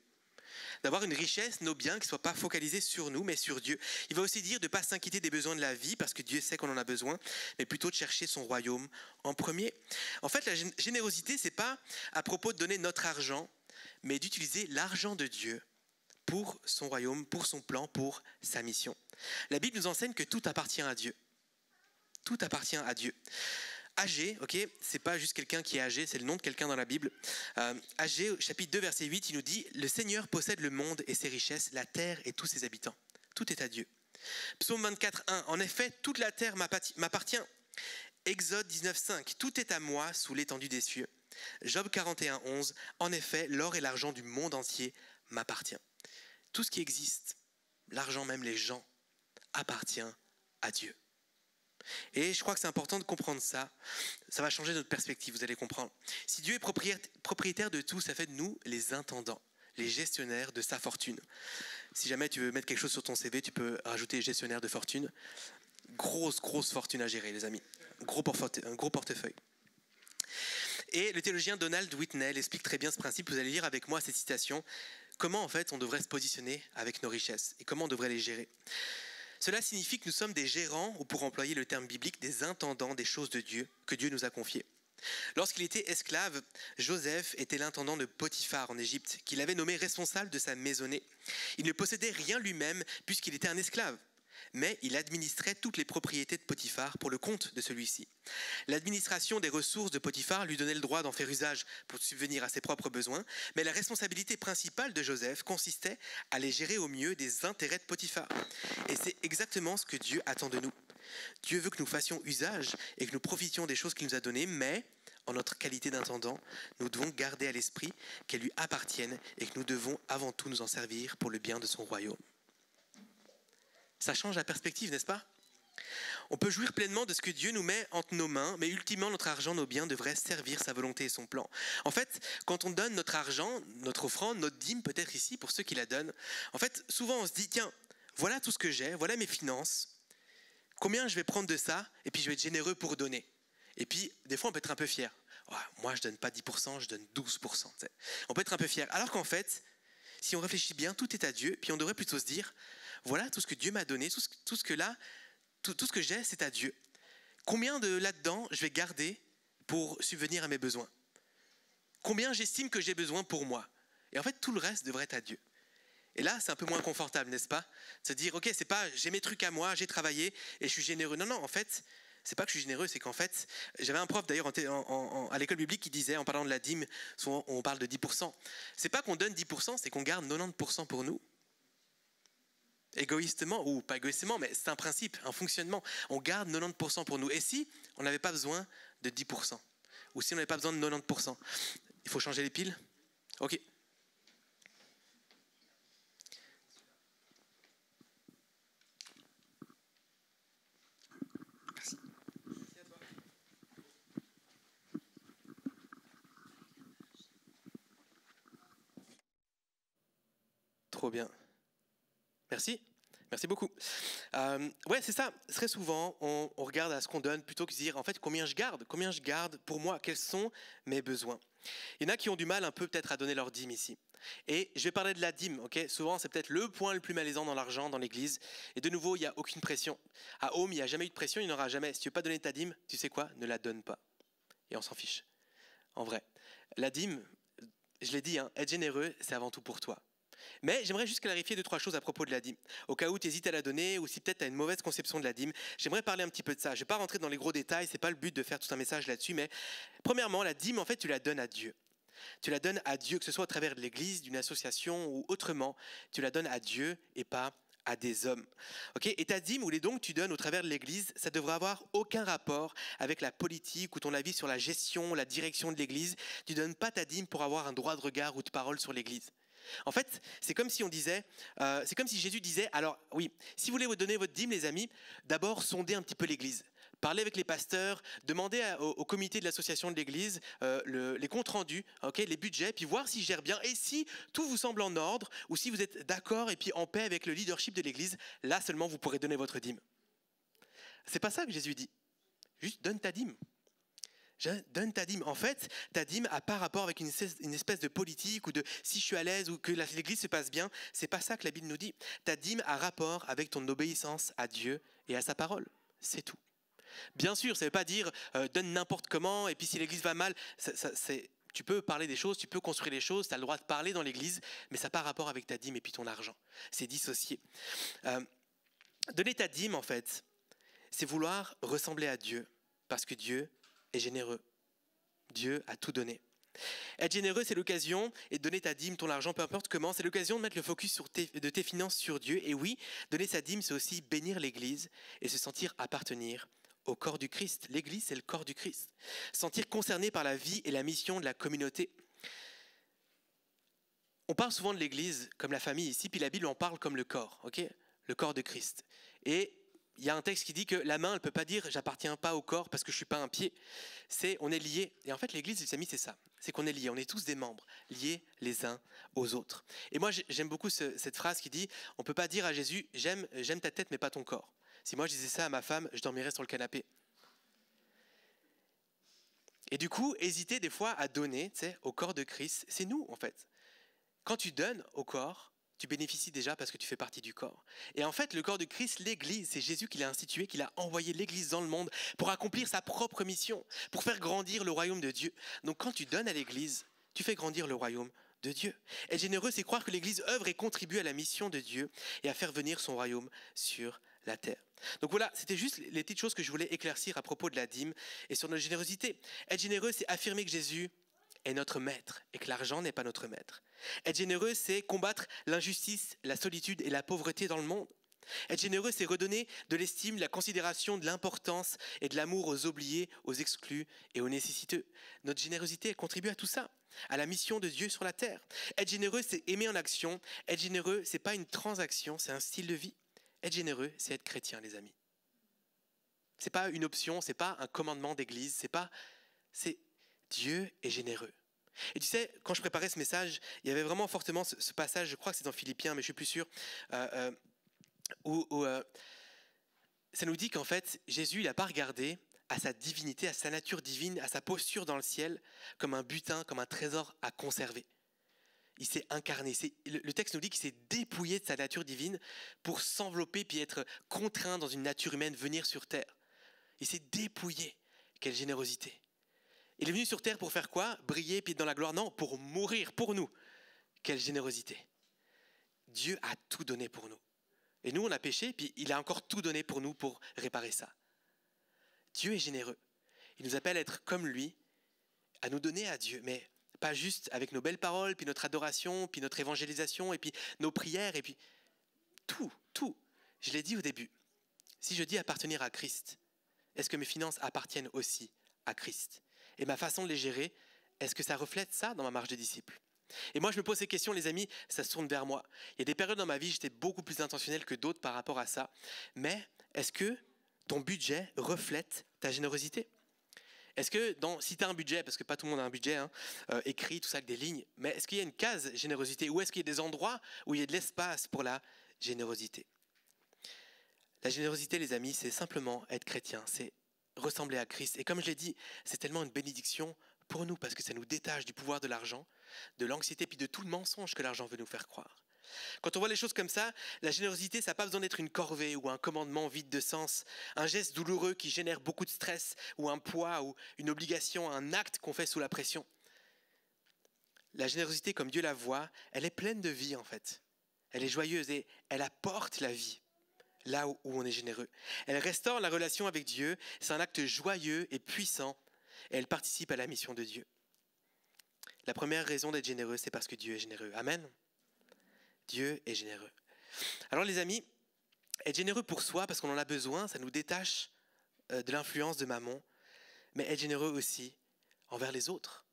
D'avoir une richesse, nos biens, qui ne soient pas focalisés sur nous, mais sur Dieu. Il va aussi dire de ne pas s'inquiéter des besoins de la vie, parce que Dieu sait qu'on en a besoin, mais plutôt de chercher son royaume en premier. En fait, la générosité, ce n'est pas à propos de donner notre argent, mais d'utiliser l'argent de Dieu pour son royaume, pour son plan, pour sa mission. La Bible nous enseigne que tout appartient à Dieu. Tout appartient à Dieu. Agé, ok, c'est pas juste quelqu'un qui est âgé, c'est le nom de quelqu'un dans la Bible. Agé, chapitre 2, verset 8, il nous dit « Le Seigneur possède le monde et ses richesses, la terre et tous ses habitants. Tout est à Dieu. » Psaume 24, 1, « En effet, toute la terre m'appartient. » Exode 19, 5, « Tout est à moi sous l'étendue des cieux. » Job 41, 11, « En effet, l'or et l'argent du monde entier m'appartient. » Tout ce qui existe, l'argent, même les gens, appartient à Dieu. Et je crois que c'est important de comprendre ça. Ça va changer notre perspective, vous allez comprendre. Si Dieu est propriétaire de tout, ça fait de nous les intendants, les gestionnaires de sa fortune. Si jamais tu veux mettre quelque chose sur ton CV, tu peux rajouter gestionnaire de fortune. Grosse fortune à gérer, les amis. Un gros portefeuille. Et le théologien Donald Whitney explique très bien ce principe. Vous allez lire avec moi cette citation. Comment en fait on devrait se positionner avec nos richesses et comment on devrait les gérer. Cela signifie que nous sommes des gérants, ou pour employer le terme biblique, des intendants des choses de Dieu, que Dieu nous a confiées. Lorsqu'il était esclave, Joseph était l'intendant de Potiphar en Égypte, qu'il avait nommé responsable de sa maisonnée. Il ne possédait rien lui-même puisqu'il était un esclave, mais il administrait toutes les propriétés de Potiphar pour le compte de celui-ci. L'administration des ressources de Potiphar lui donnait le droit d'en faire usage pour subvenir à ses propres besoins, mais la responsabilité principale de Joseph consistait à les gérer au mieux des intérêts de Potiphar. Et c'est exactement ce que Dieu attend de nous. Dieu veut que nous fassions usage et que nous profitions des choses qu'il nous a données, mais en notre qualité d'intendant, nous devons garder à l'esprit qu'elles lui appartiennent et que nous devons avant tout nous en servir pour le bien de son royaume. Ça change la perspective, n'est-ce pas ? On peut jouir pleinement de ce que Dieu nous met entre nos mains, mais ultimement notre argent, nos biens devraient servir sa volonté et son plan. En fait, quand on donne notre argent, notre offrande, notre dîme, peut-être ici, pour ceux qui la donnent, en fait, souvent on se dit, tiens, voilà tout ce que j'ai, voilà mes finances, combien je vais prendre de ça, et puis je vais être généreux pour donner. Et puis, des fois, on peut être un peu fier. Oh, moi, je ne donne pas 10%, je donne 12%. T'sais. On peut être un peu fier. Alors qu'en fait, si on réfléchit bien, tout est à Dieu, puis on devrait plutôt se dire, voilà tout ce que Dieu m'a donné, tout ce que j'ai, c'est à Dieu. Combien de là-dedans je vais garder pour subvenir à mes besoins ? Combien j'estime que j'ai besoin pour moi ? Et en fait, tout le reste devrait être à Dieu. Et là, c'est un peu moins confortable, n'est-ce pas ? Se dire, ok, c'est pas j'ai mes trucs à moi, j'ai travaillé et je suis généreux. Non, en fait, c'est pas que je suis généreux, c'est qu'en fait, j'avais un prof d'ailleurs à l'école biblique qui disait, en parlant de la dîme, souvent on parle de 10%. C'est pas qu'on donne 10%, c'est qu'on garde 90% pour nous. Égoïstement, ou pas égoïstement, mais c'est un principe, un fonctionnement. On garde 90% pour nous. Et si on n'avait pas besoin de 10%, ou si on n'avait pas besoin de 90%, il faut changer les piles ? Ok. Merci. Merci à toi. Trop bien. Merci. Merci beaucoup. Ouais, c'est ça. Très souvent, on regarde à ce qu'on donne plutôt que de dire, en fait, combien je garde pour moi, quels sont mes besoins. Il y en a qui ont du mal un peu peut-être à donner leur dîme ici. Et je vais parler de la dîme, ok ? Souvent, c'est peut-être le point le plus malaisant dans l'argent, dans l'église. Et de nouveau, il n'y a aucune pression. À Home, il n'y a jamais eu de pression, il n'y en aura jamais. Si tu ne veux pas donner ta dîme, tu sais quoi ? Ne la donne pas. Et on s'en fiche. En vrai. La dîme, je l'ai dit, être généreux, c'est avant tout pour toi. Mais j'aimerais juste clarifier 2-3 choses à propos de la dîme. Au cas où tu hésites à la donner ou si peut-être tu as une mauvaise conception de la dîme, j'aimerais parler un petit peu de ça. Je ne vais pas rentrer dans les gros détails, ce n'est pas le but de faire tout un message là-dessus, mais premièrement, la dîme, en fait, tu la donnes à Dieu. Tu la donnes à Dieu, que ce soit au travers de l'église, d'une association ou autrement. Tu la donnes à Dieu et pas à des hommes. Okay, et ta dîme ou les dons que tu donnes au travers de l'église, ça ne devrait avoir aucun rapport avec la politique ou ton avis sur la gestion, la direction de l'église. Tu ne donnes pas ta dîme pour avoir un droit de regard ou de parole sur l'église. En fait, c'est comme si on disait, c'est comme si Jésus disait, alors oui, si vous voulez vous donner votre dîme, les amis, d'abord sondez un petit peu l'église. Parlez avec les pasteurs, demandez au comité de l'association de l'église les comptes rendus, okay, les budgets, puis voir s'ils gèrent bien. Et si tout vous semble en ordre, ou si vous êtes d'accord et puis en paix avec le leadership de l'église, là seulement vous pourrez donner votre dîme. C'est pas ça que Jésus dit. Juste donne ta dîme. Donne ta dîme. En fait, ta dîme n'a pas rapport avec une espèce de politique ou de si je suis à l'aise ou que l'église se passe bien. C'est pas ça que la Bible nous dit. Ta dîme a rapport avec ton obéissance à Dieu et à sa parole. C'est tout. Bien sûr, ça ne veut pas dire donne n'importe comment et puis si l'église va mal, tu peux parler des choses, tu peux construire les choses, tu as le droit de parler dans l'église, mais ça n'a pas rapport avec ta dîme et puis ton argent. C'est dissocié. Donner ta dîme, en fait, c'est vouloir ressembler à Dieu parce que Dieu est généreux. Dieu a tout donné. Être généreux, c'est l'occasion, et donner ta dîme, ton argent, peu importe comment, c'est l'occasion de mettre le focus de tes finances sur Dieu. Et oui, donner sa dîme, c'est aussi bénir l'église et se sentir appartenir au corps du Christ. L'église, c'est le corps du Christ. Sentir concerné par la vie et la mission de la communauté. On parle souvent de l'église comme la famille ici, puis la Bible en parle comme le corps, okay? Le corps de Christ. Et il y a un texte qui dit que la main, elle ne peut pas dire « j'appartiens pas au corps parce que je ne suis pas un pied ». On est liés. Et en fait, l'église, les amis, c'est ça. C'est qu'on est liés. On est tous des membres, liés les uns aux autres. Et moi, j'aime beaucoup cette phrase qui dit « on ne peut pas dire à Jésus « j'aime ta tête, mais pas ton corps ». Si moi, je disais ça à ma femme, je dormirais sur le canapé. Et du coup, hésiter des fois à donner au corps de Christ, c'est nous, en fait. Quand tu donnes au corps, tu bénéficies déjà parce que tu fais partie du corps. Et en fait, le corps de Christ, l'Église, c'est Jésus qui l'a institué, qui l'a envoyé l'Église dans le monde pour accomplir sa propre mission, pour faire grandir le royaume de Dieu. Donc quand tu donnes à l'Église, tu fais grandir le royaume de Dieu. Être généreux, c'est croire que l'Église œuvre et contribue à la mission de Dieu et à faire venir son royaume sur la terre. Donc voilà, c'était juste les petites choses que je voulais éclaircir à propos de la dîme et sur notre générosité. Être généreux, c'est affirmer que Jésus est notre maître et que l'argent n'est pas notre maître. Être généreux, c'est combattre l'injustice, la solitude et la pauvreté dans le monde. Être généreux, c'est redonner de l'estime, de la considération, de l'importance et de l'amour aux oubliés, aux exclus et aux nécessiteux. Notre générosité, elle contribue à tout ça, à la mission de Dieu sur la terre. Être généreux, c'est aimer en action. Être généreux, c'est pas une transaction, c'est un style de vie. Être généreux, c'est être chrétien, les amis. C'est pas une option, c'est pas un commandement d'église, c'est Dieu est généreux. Et tu sais, quand je préparais ce message, il y avait vraiment fortement ce passage, je crois que c'est dans Philippiens, mais je suis plus sûr, où ça nous dit qu'en fait, Jésus, il n'a pas regardé à sa divinité, à sa nature divine, à sa posture dans le ciel, comme un butin, comme un trésor à conserver. Il s'est incarné. Le texte nous dit qu'il s'est dépouillé de sa nature divine pour s'envelopper puis être contraint dans une nature humaine, venir sur terre. Il s'est dépouillé. Quelle générosité. Il est venu sur terre pour faire quoi? Briller puis être dans la gloire? Non, pour mourir pour nous. Quelle générosité. Dieu a tout donné pour nous. Et nous, on a péché, puis il a encore tout donné pour nous pour réparer ça. Dieu est généreux. Il nous appelle à être comme lui, à nous donner à Dieu, mais pas juste avec nos belles paroles, puis notre adoration, puis notre évangélisation, et puis nos prières, et puis tout. Je l'ai dit au début. Si je dis appartenir à Christ, est-ce que mes finances appartiennent aussi à Christ? Et ma façon de les gérer, est-ce que ça reflète ça dans ma marche de disciple? Et moi, je me pose ces questions, les amis, ça se tourne vers moi. Il y a des périodes dans ma vie, j'étais beaucoup plus intentionnel que d'autres par rapport à ça. Mais est-ce que ton budget reflète ta générosité? Est-ce que, si tu as un budget, parce que pas tout le monde a un budget, écrit, tout ça avec des lignes, mais est-ce qu'il y a une case générosité? Ou est-ce qu'il y a des endroits où il y a de l'espace pour la générosité? La générosité, les amis, c'est simplement être chrétien, c'est ressembler à Christ. Et comme je l'ai dit, c'est tellement une bénédiction pour nous, parce que ça nous détache du pouvoir de l'argent, de l'anxiété, puis de tout le mensonge que l'argent veut nous faire croire. Quand on voit les choses comme ça, la générosité, ça n'a pas besoin d'être une corvée ou un commandement vide de sens, un geste douloureux qui génère beaucoup de stress, ou un poids, ou une obligation, un acte qu'on fait sous la pression. la générosité comme Dieu la voit, elle est pleine de vie en fait. Elle est joyeuse et elle apporte la vie là où on est généreux. Elle restaure la relation avec Dieu, c'est un acte joyeux et puissant et elle participe à la mission de Dieu. La première raison d'être généreux, c'est parce que Dieu est généreux. Amen. Dieu est généreux. Alors les amis, être généreux pour soi parce qu'on en a besoin, ça nous détache de l'influence de Mammon, mais être généreux aussi envers les autres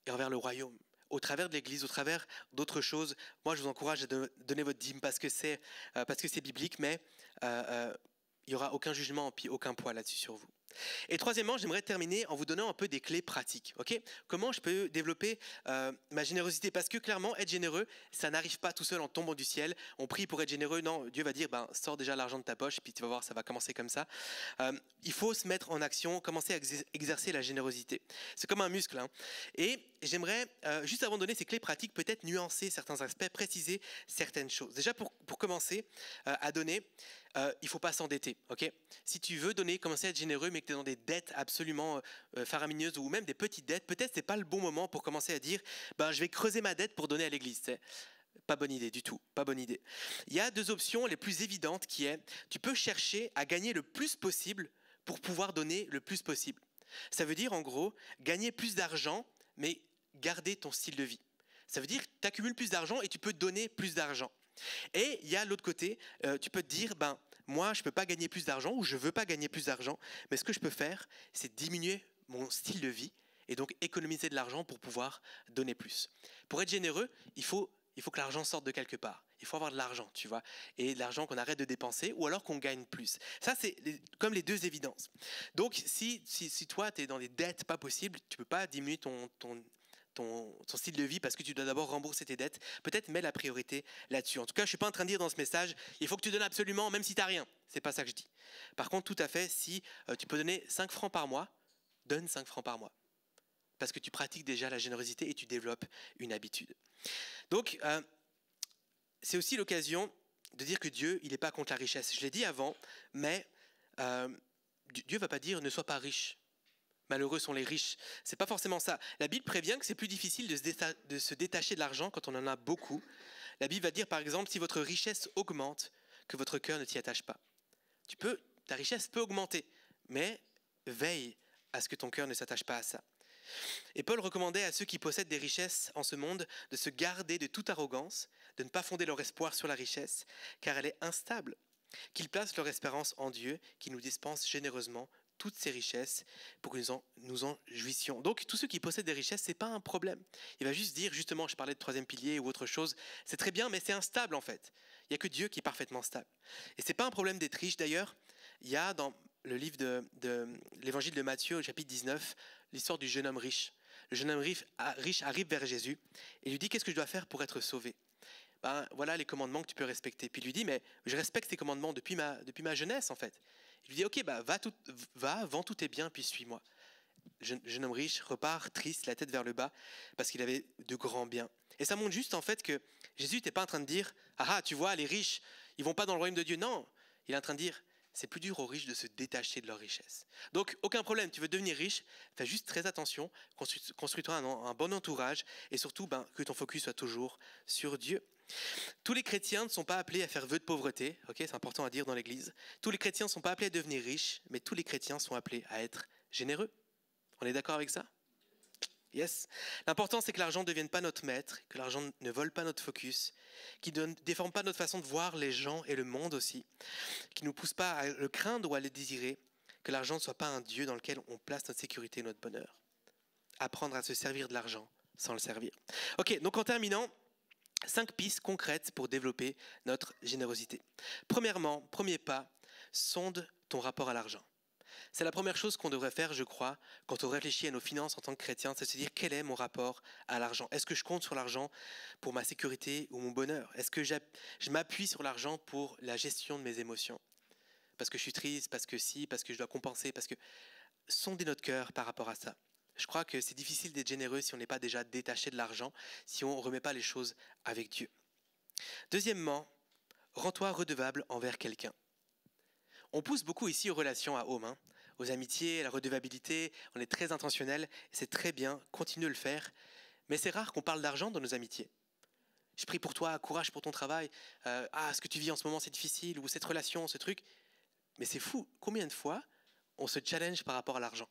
et envers le royaume, au travers de l'Église, au travers d'autres choses. Moi, je vous encourage à donner votre dîme parce que c'est biblique, mais il n'y aura aucun jugement puis aucun poids là-dessus sur vous. Et troisièmement, j'aimerais terminer en vous donnant un peu des clés pratiques. Okay ? Comment je peux développer ma générosité ? Parce que clairement, être généreux, ça n'arrive pas tout seul en tombant du ciel. On prie pour être généreux. Non, Dieu va dire, sors déjà l'argent de ta poche, puis tu vas voir, ça va commencer comme ça. Il faut se mettre en action, commencer à exercer la générosité. C'est comme un muscle. Hein. Et j'aimerais, juste avant de donner ces clés pratiques, peut-être nuancer certains aspects, préciser certaines choses. Déjà, pour commencer à donner, il ne faut pas s'endetter. Okay ? Si tu veux donner, commencer à être généreux, mais que tu es dans des dettes absolument faramineuses ou même des petites dettes, peut-être ce n'est pas le bon moment pour commencer à dire je vais creuser ma dette pour donner à l'église. Pas bonne idée du tout, pas bonne idée. Il y a deux options les plus évidentes qui est, tu peux chercher à gagner le plus possible pour pouvoir donner le plus possible. Ça veut dire en gros, gagner plus d'argent, mais garder ton style de vie. Ça veut dire que tu accumules plus d'argent et tu peux donner plus d'argent. Et il y a l'autre côté, tu peux te dire, moi je ne peux pas gagner plus d'argent ou je ne veux pas gagner plus d'argent, mais ce que je peux faire, c'est diminuer mon style de vie et donc économiser de l'argent pour pouvoir donner plus. Pour être généreux, il faut que l'argent sorte de quelque part. Il faut avoir de l'argent, tu vois, et de l'argent qu'on arrête de dépenser ou alors qu'on gagne plus. Ça, c'est comme les deux évidences. Donc, si toi, tu es dans des dettes pas possibles, tu ne peux pas diminuer ton style de vie parce que tu dois d'abord rembourser tes dettes, peut-être mets la priorité là-dessus. En tout cas, je ne suis pas en train de dire dans ce message, il faut que tu donnes absolument, même si tu n'as rien. Ce n'est pas ça que je dis. Par contre, tout à fait, si tu peux donner 5 francs par mois, donne 5 francs par mois. Parce que tu pratiques déjà la générosité et tu développes une habitude. Donc, c'est aussi l'occasion de dire que Dieu, il n'est pas contre la richesse. Je l'ai dit avant, mais Dieu ne va pas dire ne sois pas riche. Malheureux sont les riches. C'est pas forcément ça. La Bible prévient que c'est plus difficile de se détacher de l'argent quand on en a beaucoup. La Bible va dire par exemple, si votre richesse augmente, que votre cœur ne t'y attache pas. Ta richesse peut augmenter, mais veille à ce que ton cœur ne s'attache pas à ça. Et Paul recommandait à ceux qui possèdent des richesses en ce monde de se garder de toute arrogance, de ne pas fonder leur espoir sur la richesse, car elle est instable, qu'ils placent leur espérance en Dieu, qui nous dispense généreusement toutes ces richesses pour que nous en jouissions. Donc, tous ceux qui possèdent des richesses, ce n'est pas un problème. Il va juste dire, justement, je parlais de troisième pilier ou autre chose, c'est très bien, mais c'est instable en fait. Il n'y a que Dieu qui est parfaitement stable. Et ce n'est pas un problème d'être riche. D'ailleurs, il y a dans le livre de l'évangile de Matthieu, au chapitre 19, l'histoire du jeune homme riche. Le jeune homme riche arrive vers Jésus et lui dit, qu'est-ce que je dois faire pour être sauvé ? Voilà les commandements que tu peux respecter. Puis il lui dit, mais je respecte ces commandements depuis ma jeunesse en fait. Il lui dit, ok, va, vends tous tes biens, puis suis-moi. Le jeune homme riche repart triste, la tête vers le bas, parce qu'il avait de grands biens. Et ça montre juste en fait que Jésus n'était pas en train de dire, tu vois, les riches, ils vont pas dans le royaume de Dieu. Non, il est en train de dire, c'est plus dur aux riches de se détacher de leur richesse. Donc, aucun problème, tu veux devenir riche, fais juste très attention, construis-toi un bon entourage, et surtout que ton focus soit toujours sur Dieu. Tous les chrétiens ne sont pas appelés à faire vœu de pauvreté, c'est important à dire dans l'Église. Tous les chrétiens ne sont pas appelés à devenir riches, mais tous les chrétiens sont appelés à être généreux. On est d'accord avec ça ? Yes. L'important, c'est que l'argent ne devienne pas notre maître, que l'argent ne vole pas notre focus, qu'il ne déforme pas notre façon de voir les gens et le monde aussi, qu'il ne nous pousse pas à le craindre ou à le désirer, que l'argent ne soit pas un Dieu dans lequel on place notre sécurité et notre bonheur. Apprendre à se servir de l'argent sans le servir. Ok, donc en terminant, 5 pistes concrètes pour développer notre générosité. Premièrement, premier pas, sonde ton rapport à l'argent. C'est la première chose qu'on devrait faire, je crois, quand on réfléchit à nos finances en tant que chrétien, c'est de se dire quel est mon rapport à l'argent. Est-ce que je compte sur l'argent pour ma sécurité ou mon bonheur ? Est-ce que je m'appuie sur l'argent pour la gestion de mes émotions ? Parce que je suis triste, parce que je dois compenser, parce que sondez notre cœur par rapport à ça. Je crois que c'est difficile d'être généreux si on n'est pas déjà détaché de l'argent, si on ne remet pas les choses avec Dieu. Deuxièmement, rends-toi redevable envers quelqu'un. On pousse beaucoup ici aux relations à homme, aux amitiés, à la redevabilité, on est très intentionnel, c'est très bien, continue de le faire, Mais c'est rare qu'on parle d'argent dans nos amitiés. Je prie pour toi, courage pour ton travail. Ce que tu vis en ce moment, c'est difficile, ou cette relation, ce truc. Mais c'est fou, combien de fois on se challenge par rapport à l'argent?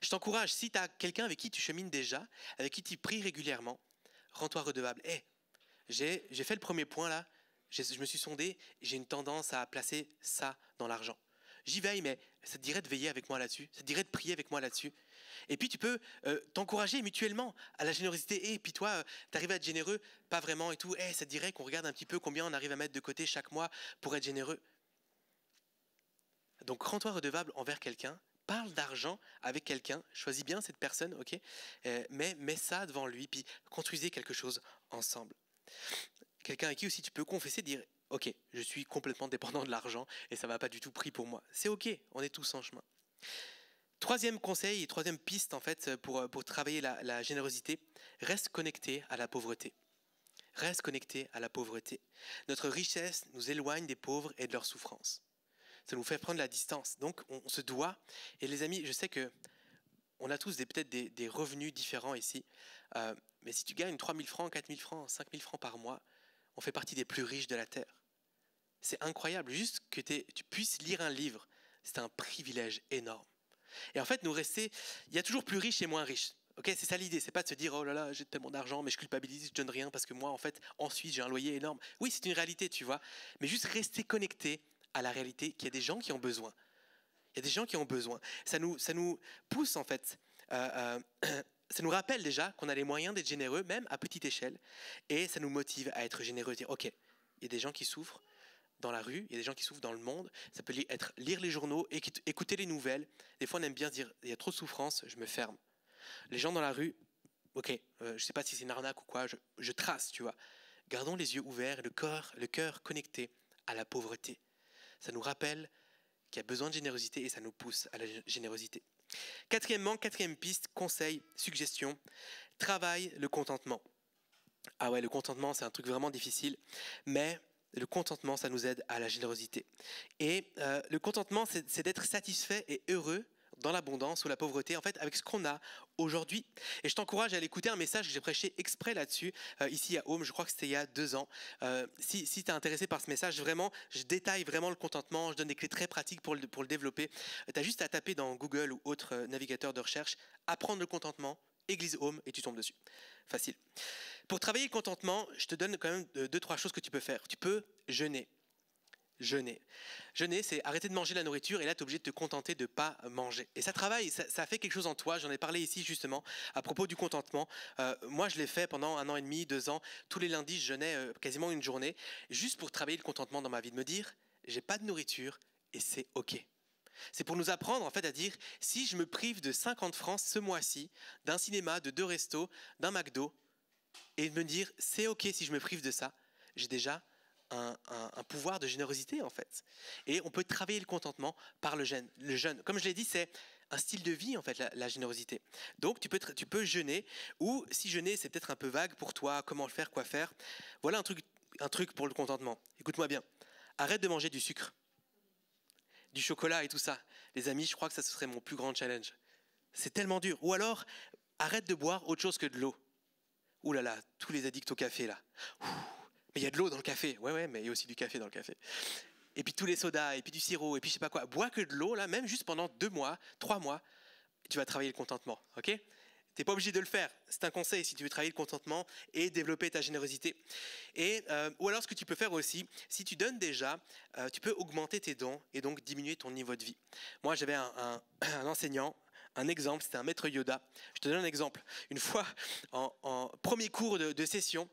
Je t'encourage, si tu as quelqu'un avec qui tu chemines déjà, avec qui tu pries régulièrement, rends-toi redevable. J'ai fait le premier point là, je me suis sondé, j'ai une tendance à placer ça dans l'argent. J'y veille, mais ça te dirait de veiller avec moi là-dessus, ça te dirait de prier avec moi là-dessus. Et puis tu peux t'encourager mutuellement à la générosité. Et puis toi, tu arrives à être généreux, pas vraiment et tout. Ça te dirait qu'on regarde un petit peu combien on arrive à mettre de côté chaque mois pour être généreux. Donc rends-toi redevable envers quelqu'un, parle d'argent avec quelqu'un, choisis bien cette personne, ok, mais mets ça devant lui, puis construisez quelque chose ensemble. Quelqu'un avec qui aussi tu peux confesser, dire ok, je suis complètement dépendant de l'argent et ça ne va pas du tout pris pour moi. C'est ok, on est tous en chemin. Troisième conseil et troisième piste en fait pour travailler la générosité, reste connecté à la pauvreté. Reste connecté à la pauvreté. Notre richesse nous éloigne des pauvres et de leurs souffrances. Ça nous fait prendre la distance. Donc on se doit, et les amis, je sais que on a tous peut-être des revenus différents ici, mais si tu gagnes 3 000 francs, 4 000 francs, 5 000 francs par mois, on fait partie des plus riches de la Terre. C'est incroyable, juste que tu puisses lire un livre, c'est un privilège énorme. Et en fait, il y a toujours plus riches et moins riches. Okay, c'est ça l'idée, c'est pas de se dire oh là là, j'ai tellement d'argent, mais je culpabilise, je donne rien parce que moi, en fait, ensuite, j'ai un loyer énorme. Oui, c'est une réalité, tu vois, mais juste rester connecté à la réalité qu'il y a des gens qui ont besoin. Il y a des gens qui ont besoin. Ça nous pousse, en fait, ça nous rappelle déjà qu'on a les moyens d'être généreux, même à petite échelle, et ça nous motive à être généreux, dire ok, il y a des gens qui souffrent dans la rue, il y a des gens qui souffrent dans le monde, ça peut être lire les journaux, écouter les nouvelles. Des fois, on aime bien se dire il y a trop de souffrance, je me ferme. Les gens dans la rue, ok, je ne sais pas si c'est une arnaque ou quoi, je trace, tu vois. Gardons les yeux ouverts et le cœur connecté à la pauvreté. Ça nous rappelle qu'il y a besoin de générosité et ça nous pousse à la générosité. Quatrième piste, conseil, suggestion, travaille le contentement. Ah ouais, le contentement, c'est un truc vraiment difficile, mais le contentement, ça nous aide à la générosité. Et le contentement, c'est d'être satisfait et heureux dans l'abondance ou la pauvreté, en fait, avec ce qu'on a aujourd'hui. Et je t'encourage à aller écouter un message que j'ai prêché exprès là-dessus, ici à Home, je crois que c'était il y a 2 ans. Si tu es intéressé par ce message, vraiment, je détaille vraiment le contentement, je donne des clés très pratiques pour le développer. Tu as juste à taper dans Google ou autre navigateur de recherche, apprendre le contentement, Église Home, et tu tombes dessus. Facile. Pour travailler le contentement, je te donne quand même 2-3 choses que tu peux faire. Tu peux jeûner. Jeûner, c'est arrêter de manger la nourriture et là, tu es obligé de te contenter de ne pas manger. Et ça travaille, ça fait quelque chose en toi. J'en ai parlé ici justement à propos du contentement. Moi, je l'ai fait pendant 1 an et demi, 2 ans. Tous les lundis, je jeûnais quasiment une journée juste pour travailler le contentement dans ma vie, de me dire, j'ai pas de nourriture et c'est OK. C'est pour nous apprendre en fait à dire, si je me prive de 50 francs ce mois-ci, d'un cinéma, de 2 restos, d'un McDo, et de me dire, c'est OK si je me prive de ça, j'ai déjà un pouvoir de générosité en fait. Et on peut travailler le contentement par le jeûne. Le jeûne, comme je l'ai dit, c'est un style de vie en fait, la générosité. Donc tu peux jeûner, ou si jeûner c'est peut-être un peu vague pour toi, comment le faire, quoi faire. Voilà un truc pour le contentement. Écoute-moi bien. Arrête de manger du sucre, du chocolat et tout ça. Les amis, je crois que ça ce serait mon plus grand challenge. C'est tellement dur. Ou alors, arrête de boire autre chose que de l'eau. Ouh là là, tous les addicts au café là. Mais il y a de l'eau dans le café. Ouais, mais il y a aussi du café dans le café. Et puis tous les sodas, et puis du sirop, et puis je sais pas quoi. Bois que de l'eau, là, même juste pendant 2 mois, 3 mois, tu vas travailler le contentement, ok ? T'es pas obligé de le faire. C'est un conseil si tu veux travailler le contentement et développer ta générosité. Ou alors ce que tu peux faire aussi, si tu donnes déjà, tu peux augmenter tes dons et donc diminuer ton niveau de vie. Moi, j'avais un enseignant, un exemple, c'était un maître Yoda. Je te donne un exemple. Une fois, en premier cours de session,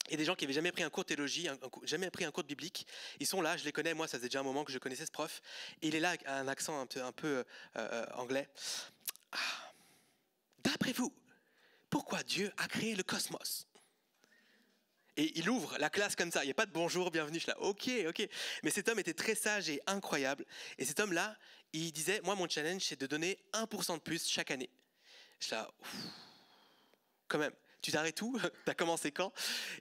il y a des gens qui n'avaient jamais pris un cours de théologie, jamais pris un cours de biblique. Ils sont là, je les connais, moi ça faisait déjà un moment que je connaissais ce prof. Et il est là avec un accent un peu anglais. D'après vous, pourquoi Dieu a créé le cosmos ? Et il ouvre la classe comme ça, il n'y a pas de bonjour, bienvenue, je suis là, ok. Mais cet homme était très sage et incroyable. Et cet homme-là, il disait, moi mon challenge c'est de donner 1% de plus chaque année. Je suis là, quand même. Tu t'arrêtes où ? Tu as commencé quand ?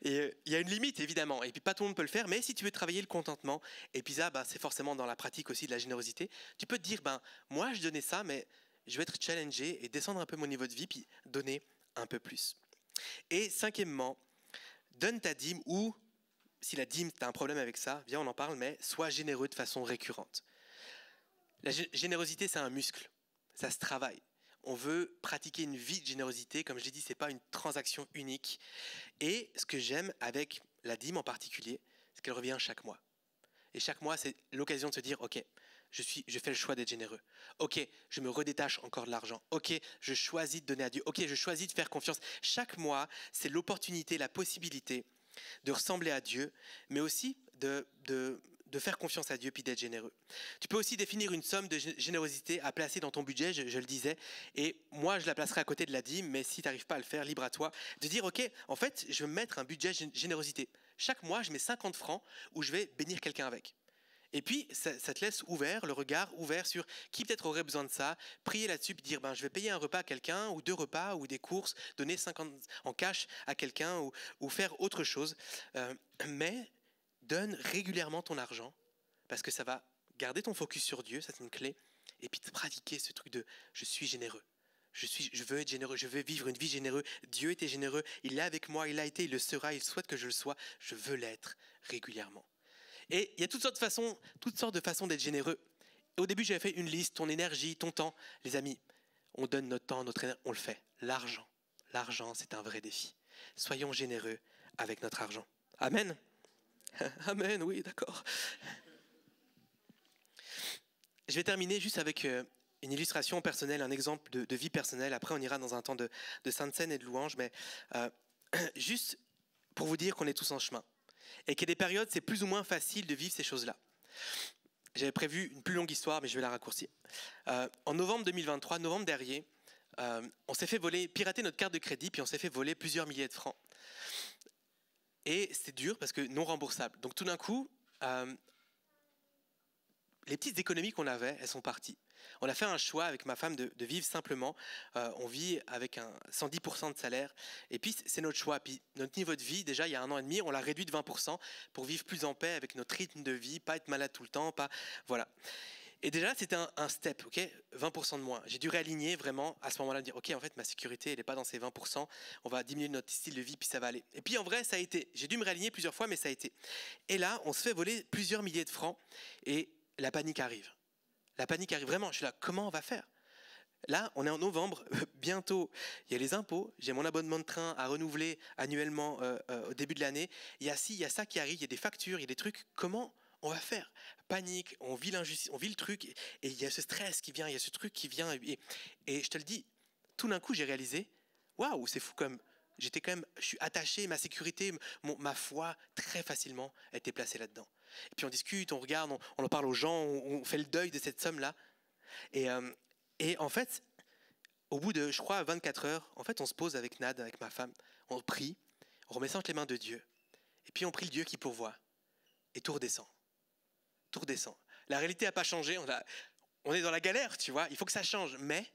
Et il y a une limite, évidemment. Et puis, pas tout le monde peut le faire. Mais si tu veux travailler le contentement, et puis ça, c'est forcément dans la pratique aussi de la générosité, tu peux te dire, moi, je donnais ça, mais je vais être challengé et descendre un peu mon niveau de vie, puis donner un peu plus. Et cinquièmement, donne ta dîme ou, si la dîme, tu as un problème avec ça, viens, on en parle, mais sois généreux de façon récurrente. La générosité, c'est un muscle, ça se travaille. On veut pratiquer une vie de générosité, comme je l'ai dit, ce n'est pas une transaction unique. Et ce que j'aime avec la dîme en particulier, c'est qu'elle revient chaque mois. Et chaque mois, c'est l'occasion de se dire, ok, je fais le choix d'être généreux. Ok, je me redétache encore de l'argent. Ok, je choisis de donner à Dieu. Ok, je choisis de faire confiance. Chaque mois, c'est l'opportunité, la possibilité de ressembler à Dieu, mais aussi de faire confiance à Dieu puis d'être généreux. Tu peux aussi définir une somme de générosité à placer dans ton budget, je le disais, et moi je la placerai à côté de la dîme, mais si tu n'arrives pas à le faire, libre à toi, de dire ok, en fait je vais me mettre un budget générosité. Chaque mois je mets 50 francs où je vais bénir quelqu'un avec. Et puis, ça te laisse ouvert, le regard ouvert sur qui peut-être aurait besoin de ça, prier là-dessus, puis dire, je vais payer un repas à quelqu'un, ou 2 repas, ou des courses, donner 50 en cash à quelqu'un, ou faire autre chose. Mais donne régulièrement ton argent, parce que ça va garder ton focus sur Dieu, ça c'est une clé, et puis de pratiquer ce truc de « je suis généreux ». Je veux être généreux, je veux vivre une vie généreuse. Dieu était généreux, il est avec moi, il l'a été, il le sera, il souhaite que je le sois. Je veux l'être régulièrement. Et il y a toutes sortes de façons d'être généreux. Au début, j'avais fait une liste, ton énergie, ton temps. Les amis, on donne notre temps, notre énergie, on le fait. L'argent, c'est un vrai défi. Soyons généreux avec notre argent. Amen. Amen, oui, d'accord. Je vais terminer juste avec une illustration personnelle, un exemple de vie personnelle. Après, on ira dans un temps de sainte scène et de louange, mais juste pour vous dire qu'on est tous en chemin. Et qu'il y a des périodes, c'est plus ou moins facile de vivre ces choses-là. J'avais prévu une plus longue histoire, mais je vais la raccourcir. En novembre 2023, novembre dernier, on s'est fait pirater notre carte de crédit, puis on s'est fait voler plusieurs milliers de francs. Et c'était dur parce que non remboursable. Donc tout d'un coup, les petites économies qu'on avait, elles sont parties. On a fait un choix avec ma femme de vivre simplement. On vit avec 110% de salaire. Et puis, c'est notre choix. Puis, notre niveau de vie, déjà, il y a 1 an et demi, on l'a réduit de 20% pour vivre plus en paix avec notre rythme de vie, pas être malade tout le temps. Voilà. Et déjà, c'était un step, ok, 20% de moins. J'ai dû réaligner vraiment à ce moment-là, dire, ok, en fait, ma sécurité, elle n'est pas dans ces 20%. On va diminuer notre style de vie, puis ça va aller. Et puis, en vrai, ça a été. J'ai dû me réaligner plusieurs fois, mais ça a été. Et là, on se fait voler plusieurs milliers de francs. Et la panique arrive. La panique arrive vraiment. Je suis là, comment on va faire ? Là, on est en novembre, bientôt, il y a les impôts, j'ai mon abonnement de train à renouveler annuellement au début de l'année. Il y a ci, il y a ça qui arrive, il y a des factures, il y a des trucs. Comment on va faire ? Panique, on vit l'injustice, on vit le truc, et il y a ce stress qui vient, il y a ce truc qui vient. Et je te le dis, tout d'un coup, j'ai réalisé, waouh, c'est fou comme... je suis attaché, ma sécurité, ma foi, très facilement, a été placée là-dedans. Et puis on discute, on regarde, on en parle aux gens, on fait le deuil de cette somme-là. Et en fait, au bout de, je crois, 24 heures, en fait, on se pose avec Nad, avec ma femme, on prie, on remet ça entre les mains de Dieu. Et puis on prie le Dieu qui pourvoit. Et tout redescend. Tout redescend. La réalité n'a pas changé, on est dans la galère, tu vois, il faut que ça change. Mais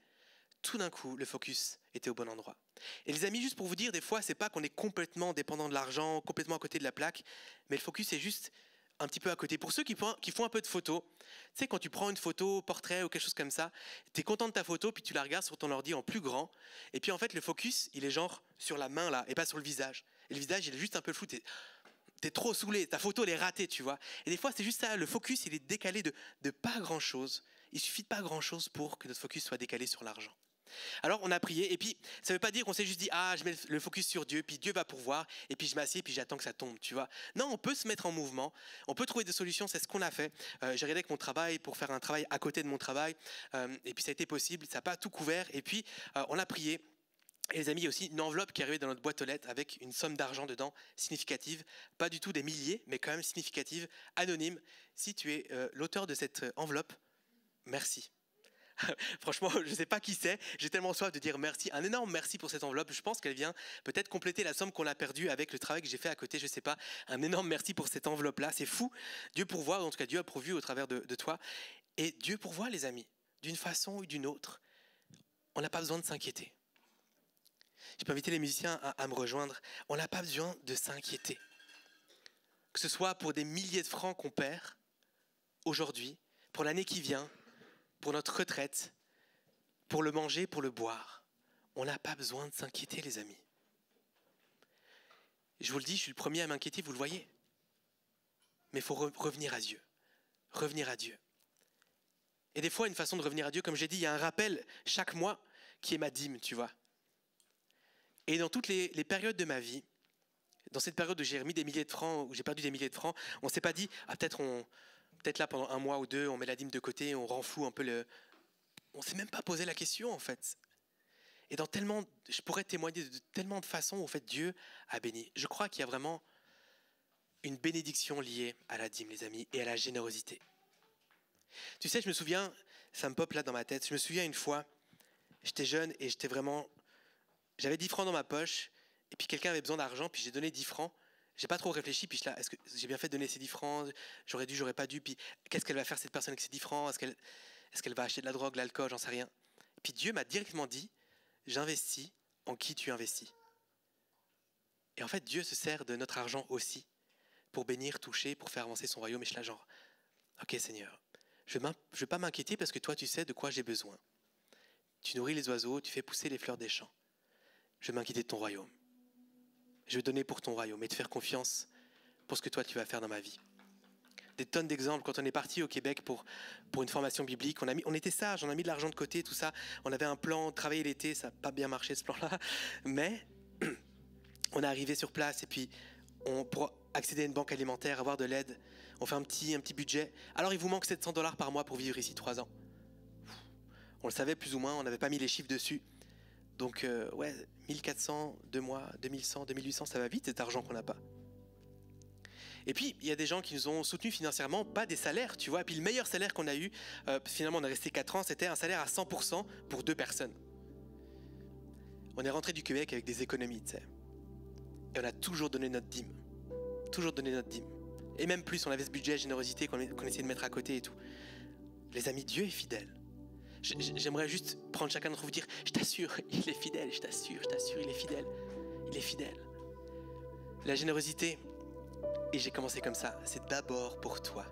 tout d'un coup, le focus était au bon endroit. Et les amis, juste pour vous dire, des fois, c'est pas qu'on est complètement dépendant de l'argent, complètement à côté de la plaque, mais le focus est juste un petit peu à côté. Pour ceux qui font un peu de photos, tu sais, quand tu prends une photo, portrait ou quelque chose comme ça, tu es content de ta photo, puis tu la regardes sur ton ordi en plus grand, et puis en fait, le focus, il est genre sur la main là, et pas sur le visage. Et le visage, il est juste un peu flou, t'es trop saoulé, ta photo, elle est ratée, tu vois. Et des fois, c'est juste ça, le focus, il est décalé de pas grand-chose. Il suffit de pas grand-chose pour que notre focus soit décalé sur l'argent. Alors on a prié, et puis ça ne veut pas dire qu'on s'est juste dit je mets le focus sur Dieu, puis Dieu va pourvoir, et puis je m'assieds, puis j'attends que ça tombe, tu vois. Non, on peut se mettre en mouvement, on peut trouver des solutions, c'est ce qu'on a fait. J'ai regardé avec mon travail pour faire un travail à côté de mon travail, et puis ça a été possible, ça n'a pas tout couvert, et puis on a prié. Et les amis, il y a aussi une enveloppe qui est arrivée dans notre boîte aux lettres avec une somme d'argent dedans, significative, pas du tout des milliers, mais quand même significative, anonyme. Si tu es l'auteur de cette enveloppe, merci. Franchement, je ne sais pas qui c'est, j'ai tellement soif de dire merci, un énorme merci pour cette enveloppe. Je pense qu'elle vient peut-être compléter la somme qu'on a perdue avec le travail que j'ai fait à côté, je ne sais pas. Un énorme merci pour cette enveloppe-là, c'est fou. Dieu pourvoit, en tout cas Dieu a pourvu au travers de toi. Et Dieu pourvoit, les amis, d'une façon ou d'une autre. On n'a pas besoin de s'inquiéter. Je peux inviter les musiciens à me rejoindre. On n'a pas besoin de s'inquiéter. Que ce soit pour des milliers de francs qu'on perd aujourd'hui, pour l'année qui vient, pour notre retraite, pour le manger, pour le boire. On n'a pas besoin de s'inquiéter, les amis. Je vous le dis, je suis le premier à m'inquiéter, vous le voyez. Mais il faut revenir à Dieu. Revenir à Dieu. Et des fois, une façon de revenir à Dieu, comme j'ai dit, il y a un rappel chaque mois qui est ma dîme, tu vois. Et dans toutes les périodes de ma vie, dans cette période où j'ai remis des milliers de francs, où j'ai perdu des milliers de francs, on ne s'est pas dit, peut-être là pendant 1 mois ou 2, on met la dîme de côté, on renfloue un peu le... On ne s'est même pas posé la question en fait. Et je pourrais témoigner de tellement de façons où en fait Dieu a béni. Je crois qu'il y a vraiment une bénédiction liée à la dîme, les amis, et à la générosité. Tu sais, je me souviens, ça me pop là dans ma tête, je me souviens une fois, j'étais jeune et j'avais 10 francs dans ma poche, et puis quelqu'un avait besoin d'argent, puis j'ai donné 10 francs. J'ai pas trop réfléchi, puis là, est-ce que j'ai bien fait de donner ces 10 francs? J'aurais dû, j'aurais pas dû, puis qu'est-ce qu'elle va faire cette personne avec ces 10 francs? Est-ce qu'elle va acheter de la drogue, de l'alcool, j'en sais rien. Et puis Dieu m'a directement dit, j'investis en qui tu investis. Et en fait, Dieu se sert de notre argent aussi, pour bénir, toucher, pour faire avancer son royaume. Et je suis là genre, ok Seigneur, je ne vais pas m'inquiéter parce que toi tu sais de quoi j'ai besoin. Tu nourris les oiseaux, tu fais pousser les fleurs des champs. Je vais m'inquiéter de ton royaume. Je vais donner pour ton royaume et te faire confiance pour ce que toi tu vas faire dans ma vie. Des tonnes d'exemples. Quand on est parti au Québec pour une formation biblique, on était sages, on a mis de l'argent de côté, tout ça. On avait un plan, travailler l'été, ça n'a pas bien marché ce plan-là. Mais on est arrivé sur place et puis pour accéder à une banque alimentaire, avoir de l'aide, on fait un petit budget. Alors il vous manque $700 par mois pour vivre ici 3 ans. On le savait plus ou moins, on n'avait pas mis les chiffres dessus. Donc 1400, 2 mois, 2100, 2800, ça va vite cet argent qu'on n'a pas. Et puis il y a des gens qui nous ont soutenus financièrement, pas des salaires, tu vois. Et puis le meilleur salaire qu'on a eu, finalement on est resté 4 ans, c'était un salaire à 100% pour 2 personnes. On est rentré du Québec avec des économies, tu sais. Et on a toujours donné notre dîme. Toujours donné notre dîme. Et même plus, on avait ce budget générosité qu'on essayait de mettre à côté et tout. Les amis, Dieu est fidèle. J'aimerais juste prendre chacun d'entre vous et vous dire, je t'assure, il est fidèle, je t'assure, il est fidèle. Il est fidèle. La générosité, et j'ai commencé comme ça, c'est d'abord pour toi.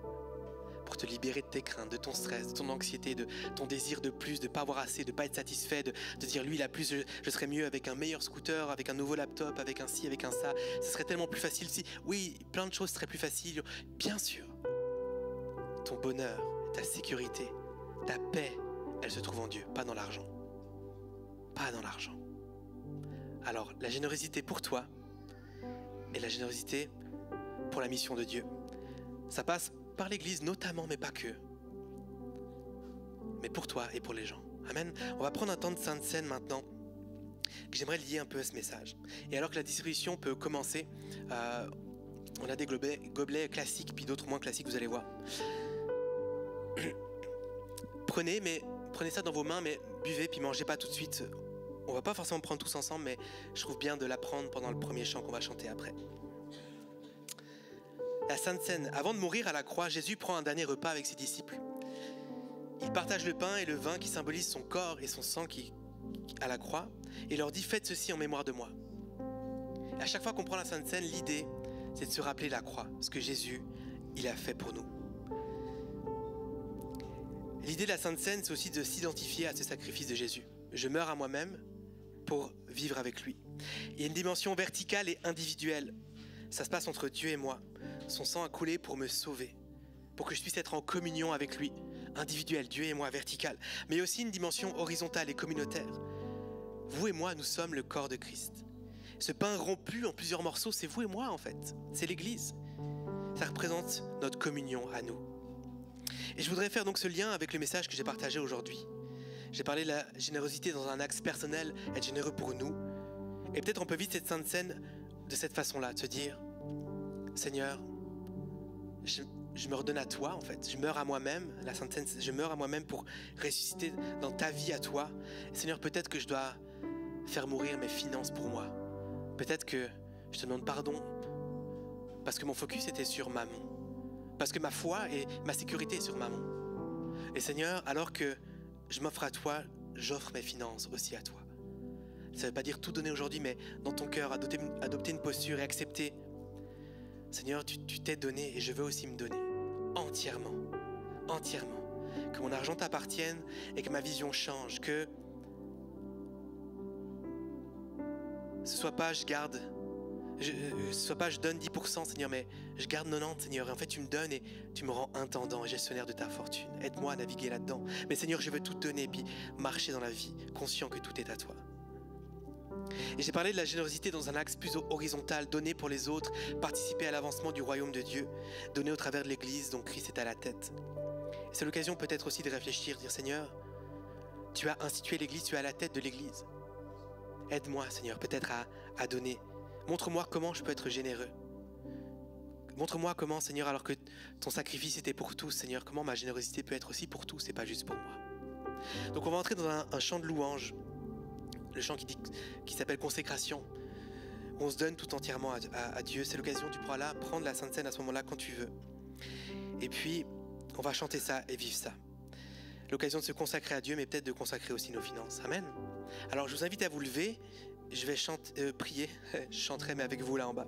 Pour te libérer de tes craintes, de ton stress, de ton anxiété, de ton désir de plus, de ne pas avoir assez, de ne pas être satisfait, de dire lui il a plus, je serais mieux avec un meilleur scooter, avec un nouveau laptop, avec un ci, avec un ça. Ce serait tellement plus facile si, oui, plein de choses seraient plus faciles. Bien sûr, ton bonheur, ta sécurité, ta paix, elle se trouve en Dieu, pas dans l'argent. Pas dans l'argent. Alors, la générosité pour toi et la générosité pour la mission de Dieu, ça passe par l'Église notamment, mais pas que. Mais pour toi et pour les gens. Amen. On va prendre un temps de Sainte Seine maintenant, que j'aimerais lier un peu à ce message. Et alors que la distribution peut commencer, on a des gobelets classiques, puis d'autres moins classiques, vous allez voir. Prenez ça dans vos mains, mais buvez, puis mangez pas tout de suite. On va pas forcément prendre tous ensemble, mais je trouve bien de la prendre pendant le premier chant qu'on va chanter après. La Sainte Seine, avant de mourir à la croix, Jésus prend un dernier repas avec ses disciples. Il partage le pain et le vin qui symbolisent son corps et son sang qui à la croix et leur dit « Faites ceci en mémoire de moi ». À chaque fois qu'on prend la Sainte Seine, l'idée, c'est de se rappeler la croix, ce que Jésus, il a fait pour nous. L'idée de la Sainte Seine, c'est aussi de s'identifier à ce sacrifice de Jésus. Je meurs à moi-même pour vivre avec lui. Il y a une dimension verticale et individuelle. Ça se passe entre Dieu et moi. Son sang a coulé pour me sauver, pour que je puisse être en communion avec lui, individuel, Dieu et moi, vertical. Mais il y a aussi une dimension horizontale et communautaire. Vous et moi, nous sommes le corps de Christ. Ce pain rompu en plusieurs morceaux, c'est vous et moi en fait. C'est l'Église. Ça représente notre communion à nous. Et je voudrais faire donc ce lien avec le message que j'ai partagé aujourd'hui. J'ai parlé de la générosité dans un axe personnel, être généreux pour nous. Et peut-être on peut vivre cette Sainte Seine de cette façon-là, de se dire, Seigneur, je me redonne à toi en fait. Je meurs à moi-même, la Sainte Seine, je meurs à moi-même pour ressusciter dans ta vie à toi. Et Seigneur, peut-être que je dois faire mourir mes finances pour moi. Peut-être que je te demande pardon parce que mon focus était sur maman. Parce que ma foi et ma sécurité est sur maman. Et Seigneur, alors que je m'offre à toi, j'offre mes finances aussi à toi. Ça ne veut pas dire tout donner aujourd'hui, mais dans ton cœur, adopter une posture et accepter. Seigneur, tu t'es donné et je veux aussi me donner entièrement, entièrement. Que mon argent t'appartienne et que ma vision change. Que ce soit pas je garde Soit pas je donne 10%, Seigneur, mais je garde 90, Seigneur. Et en fait, tu me donnes et tu me rends intendant et gestionnaire de ta fortune. Aide-moi à naviguer là-dedans. Mais Seigneur, je veux tout te donner et puis marcher dans la vie, conscient que tout est à toi. Et j'ai parlé de la générosité dans un axe plus horizontal, donner pour les autres, participer à l'avancement du royaume de Dieu, donner au travers de l'Église dont Christ est à la tête. Et c'est l'occasion peut-être aussi de réfléchir, de dire Seigneur, tu as institué l'Église, tu es à la tête de l'Église. Aide-moi, Seigneur, peut-être à donner. Montre-moi comment je peux être généreux. Montre-moi comment, Seigneur, alors que ton sacrifice était pour tous, Seigneur, comment ma générosité peut être aussi pour tous et pas juste pour moi. Donc on va entrer dans un chant de louange, le chant qui s'appelle Consécration. On se donne tout entièrement à Dieu. C'est l'occasion, tu pourras là prendre la Sainte Seine à ce moment-là quand tu veux. Et puis, on va chanter ça et vivre ça. L'occasion de se consacrer à Dieu, mais peut-être de consacrer aussi nos finances. Amen. Alors je vous invite à vous lever. Je vais prier, je chanterai mais avec vous là en bas.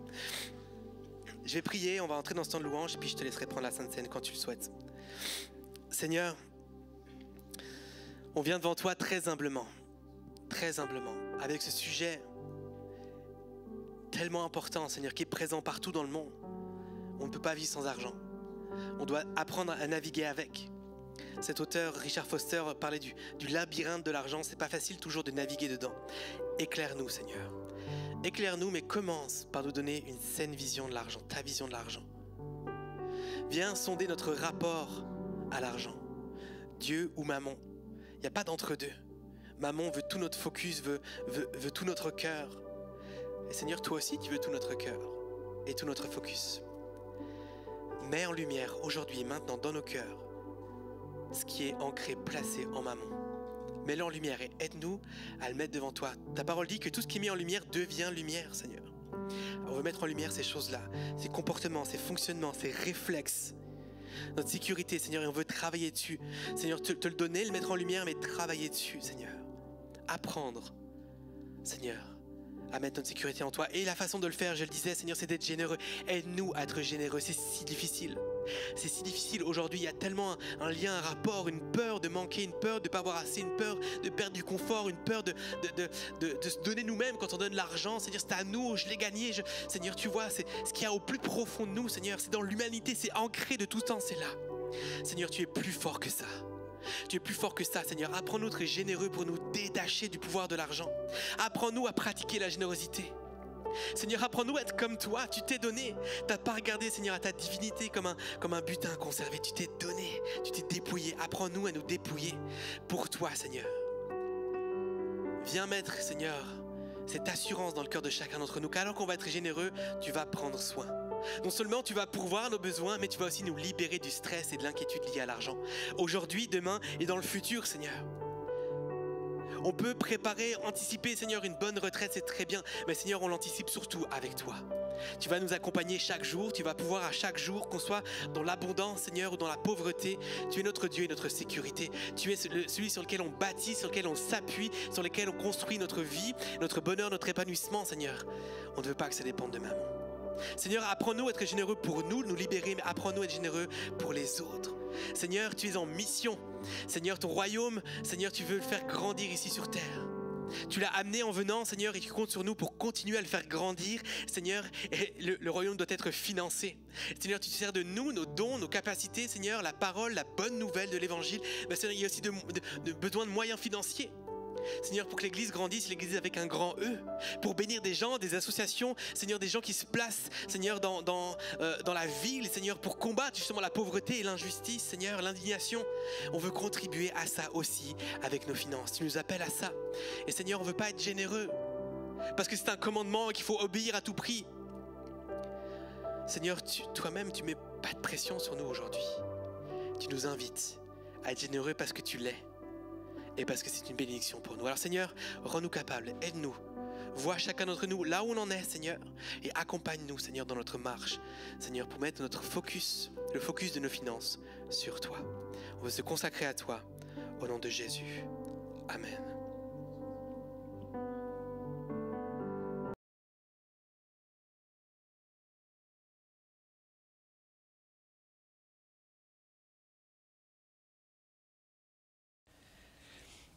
Je vais prier, on va entrer dans ce temps de louange et puis je te laisserai prendre la Sainte Seine quand tu le souhaites. Seigneur, on vient devant toi très humblement, avec ce sujet tellement important, Seigneur, qui est présent partout dans le monde. On ne peut pas vivre sans argent. On doit apprendre à naviguer avec. Cet auteur, Richard Foster, parlait du labyrinthe de l'argent. C'est pas facile toujours de naviguer dedans. Éclaire-nous, Seigneur. Éclaire-nous, mais commence par nous donner une saine vision de l'argent, ta vision de l'argent. Viens sonder notre rapport à l'argent. Dieu ou mammon. Il n'y a pas d'entre-deux. Mammon veut tout notre focus, veut tout notre cœur. Et Seigneur, toi aussi, tu veux tout notre cœur et tout notre focus. Mets en lumière aujourd'hui et maintenant dans nos cœurs ce qui est ancré, placé en mammon. Mets-le en lumière et aide-nous à le mettre devant toi. Ta parole dit que tout ce qui est mis en lumière devient lumière, Seigneur. On veut mettre en lumière ces choses-là, ces comportements, ces fonctionnements, ces réflexes, notre sécurité, Seigneur, et on veut travailler dessus. Seigneur, te le donner, le mettre en lumière, mais travailler dessus, Seigneur. Apprendre, Seigneur, à mettre notre sécurité en toi. Et la façon de le faire, je le disais, Seigneur, c'est d'être généreux. Aide-nous à être généreux, c'est si difficile. C'est si difficile aujourd'hui, il y a tellement un lien, un rapport, une peur de manquer, une peur de ne pas avoir assez, une peur de perdre du confort, une peur de se donner nous-mêmes quand on donne l'argent. Seigneur, c'est à nous, je l'ai gagné. Seigneur, tu vois, c'est ce qu'il y a au plus profond de nous, Seigneur. C'est dans l'humanité, c'est ancré de tout temps, c'est là. Seigneur, tu es plus fort que ça. Tu es plus fort que ça, Seigneur. Apprends-nous à être généreux pour nous détacher du pouvoir de l'argent. Apprends-nous à pratiquer la générosité. Seigneur, apprends-nous à être comme toi. Tu t'es donné. Tu n'as pas regardé, Seigneur, à ta divinité comme un butin conservé. Tu t'es donné. Tu t'es dépouillé. Apprends-nous à nous dépouiller pour toi, Seigneur. Viens mettre, Seigneur, cette assurance dans le cœur de chacun d'entre nous qu'alors qu'on va être généreux, tu vas prendre soin. Non seulement tu vas pourvoir nos besoins, mais tu vas aussi nous libérer du stress et de l'inquiétude liée à l'argent. Aujourd'hui, demain et dans le futur, Seigneur. On peut préparer, anticiper, Seigneur, une bonne retraite, c'est très bien. Mais Seigneur, on l'anticipe surtout avec toi. Tu vas nous accompagner chaque jour. Tu vas pouvoir à chaque jour, qu'on soit dans l'abondance, Seigneur, ou dans la pauvreté. Tu es notre Dieu et notre sécurité. Tu es celui sur lequel on bâtit, sur lequel on s'appuie, sur lequel on construit notre vie, notre bonheur, notre épanouissement, Seigneur. On ne veut pas que ça dépende de maman. Seigneur, apprends-nous à être généreux pour nous libérer, mais apprends-nous à être généreux pour les autres. Seigneur, tu es en mission. Seigneur, ton royaume, Seigneur, tu veux le faire grandir ici sur terre. Tu l'as amené en venant, Seigneur, et tu comptes sur nous pour continuer à le faire grandir. Seigneur, et le royaume doit être financé. Seigneur, tu te sers de nous, nos dons, nos capacités, Seigneur, la parole, la bonne nouvelle de l'évangile. Mais Seigneur, il y a aussi besoin de moyens financiers. Seigneur, pour que l'Église grandisse, l'Église avec un grand E, pour bénir des gens, des associations, Seigneur, des gens qui se placent, Seigneur, dans la ville, Seigneur, pour combattre justement la pauvreté et l'injustice, Seigneur, l'indignation. On veut contribuer à ça aussi avec nos finances. Tu nous appelles à ça. Et Seigneur, on ne veut pas être généreux parce que c'est un commandement qu'il faut obéir à tout prix. Seigneur, toi-même, tu ne mets pas de pression sur nous aujourd'hui. Tu nous invites à être généreux parce que tu l'es. Et parce que c'est une bénédiction pour nous. Alors Seigneur, rends-nous capables, aide-nous. Vois chacun d'entre nous là où on en est, Seigneur. Et accompagne-nous, Seigneur, dans notre marche. Seigneur, pour mettre notre focus, le focus de nos finances, sur toi. On veut se consacrer à toi, au nom de Jésus. Amen.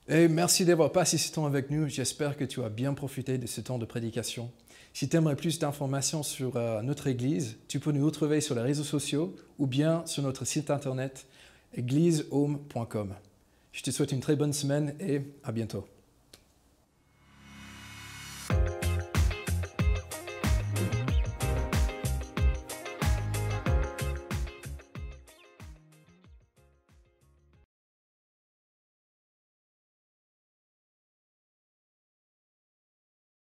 Et merci d'avoir passé ce temps avec nous. J'espère que tu as bien profité de ce temps de prédication. Si tu aimerais plus d'informations sur notre Église, tu peux nous retrouver sur les réseaux sociaux ou bien sur notre site internet églisehome.com. Je te souhaite une très bonne semaine et à bientôt.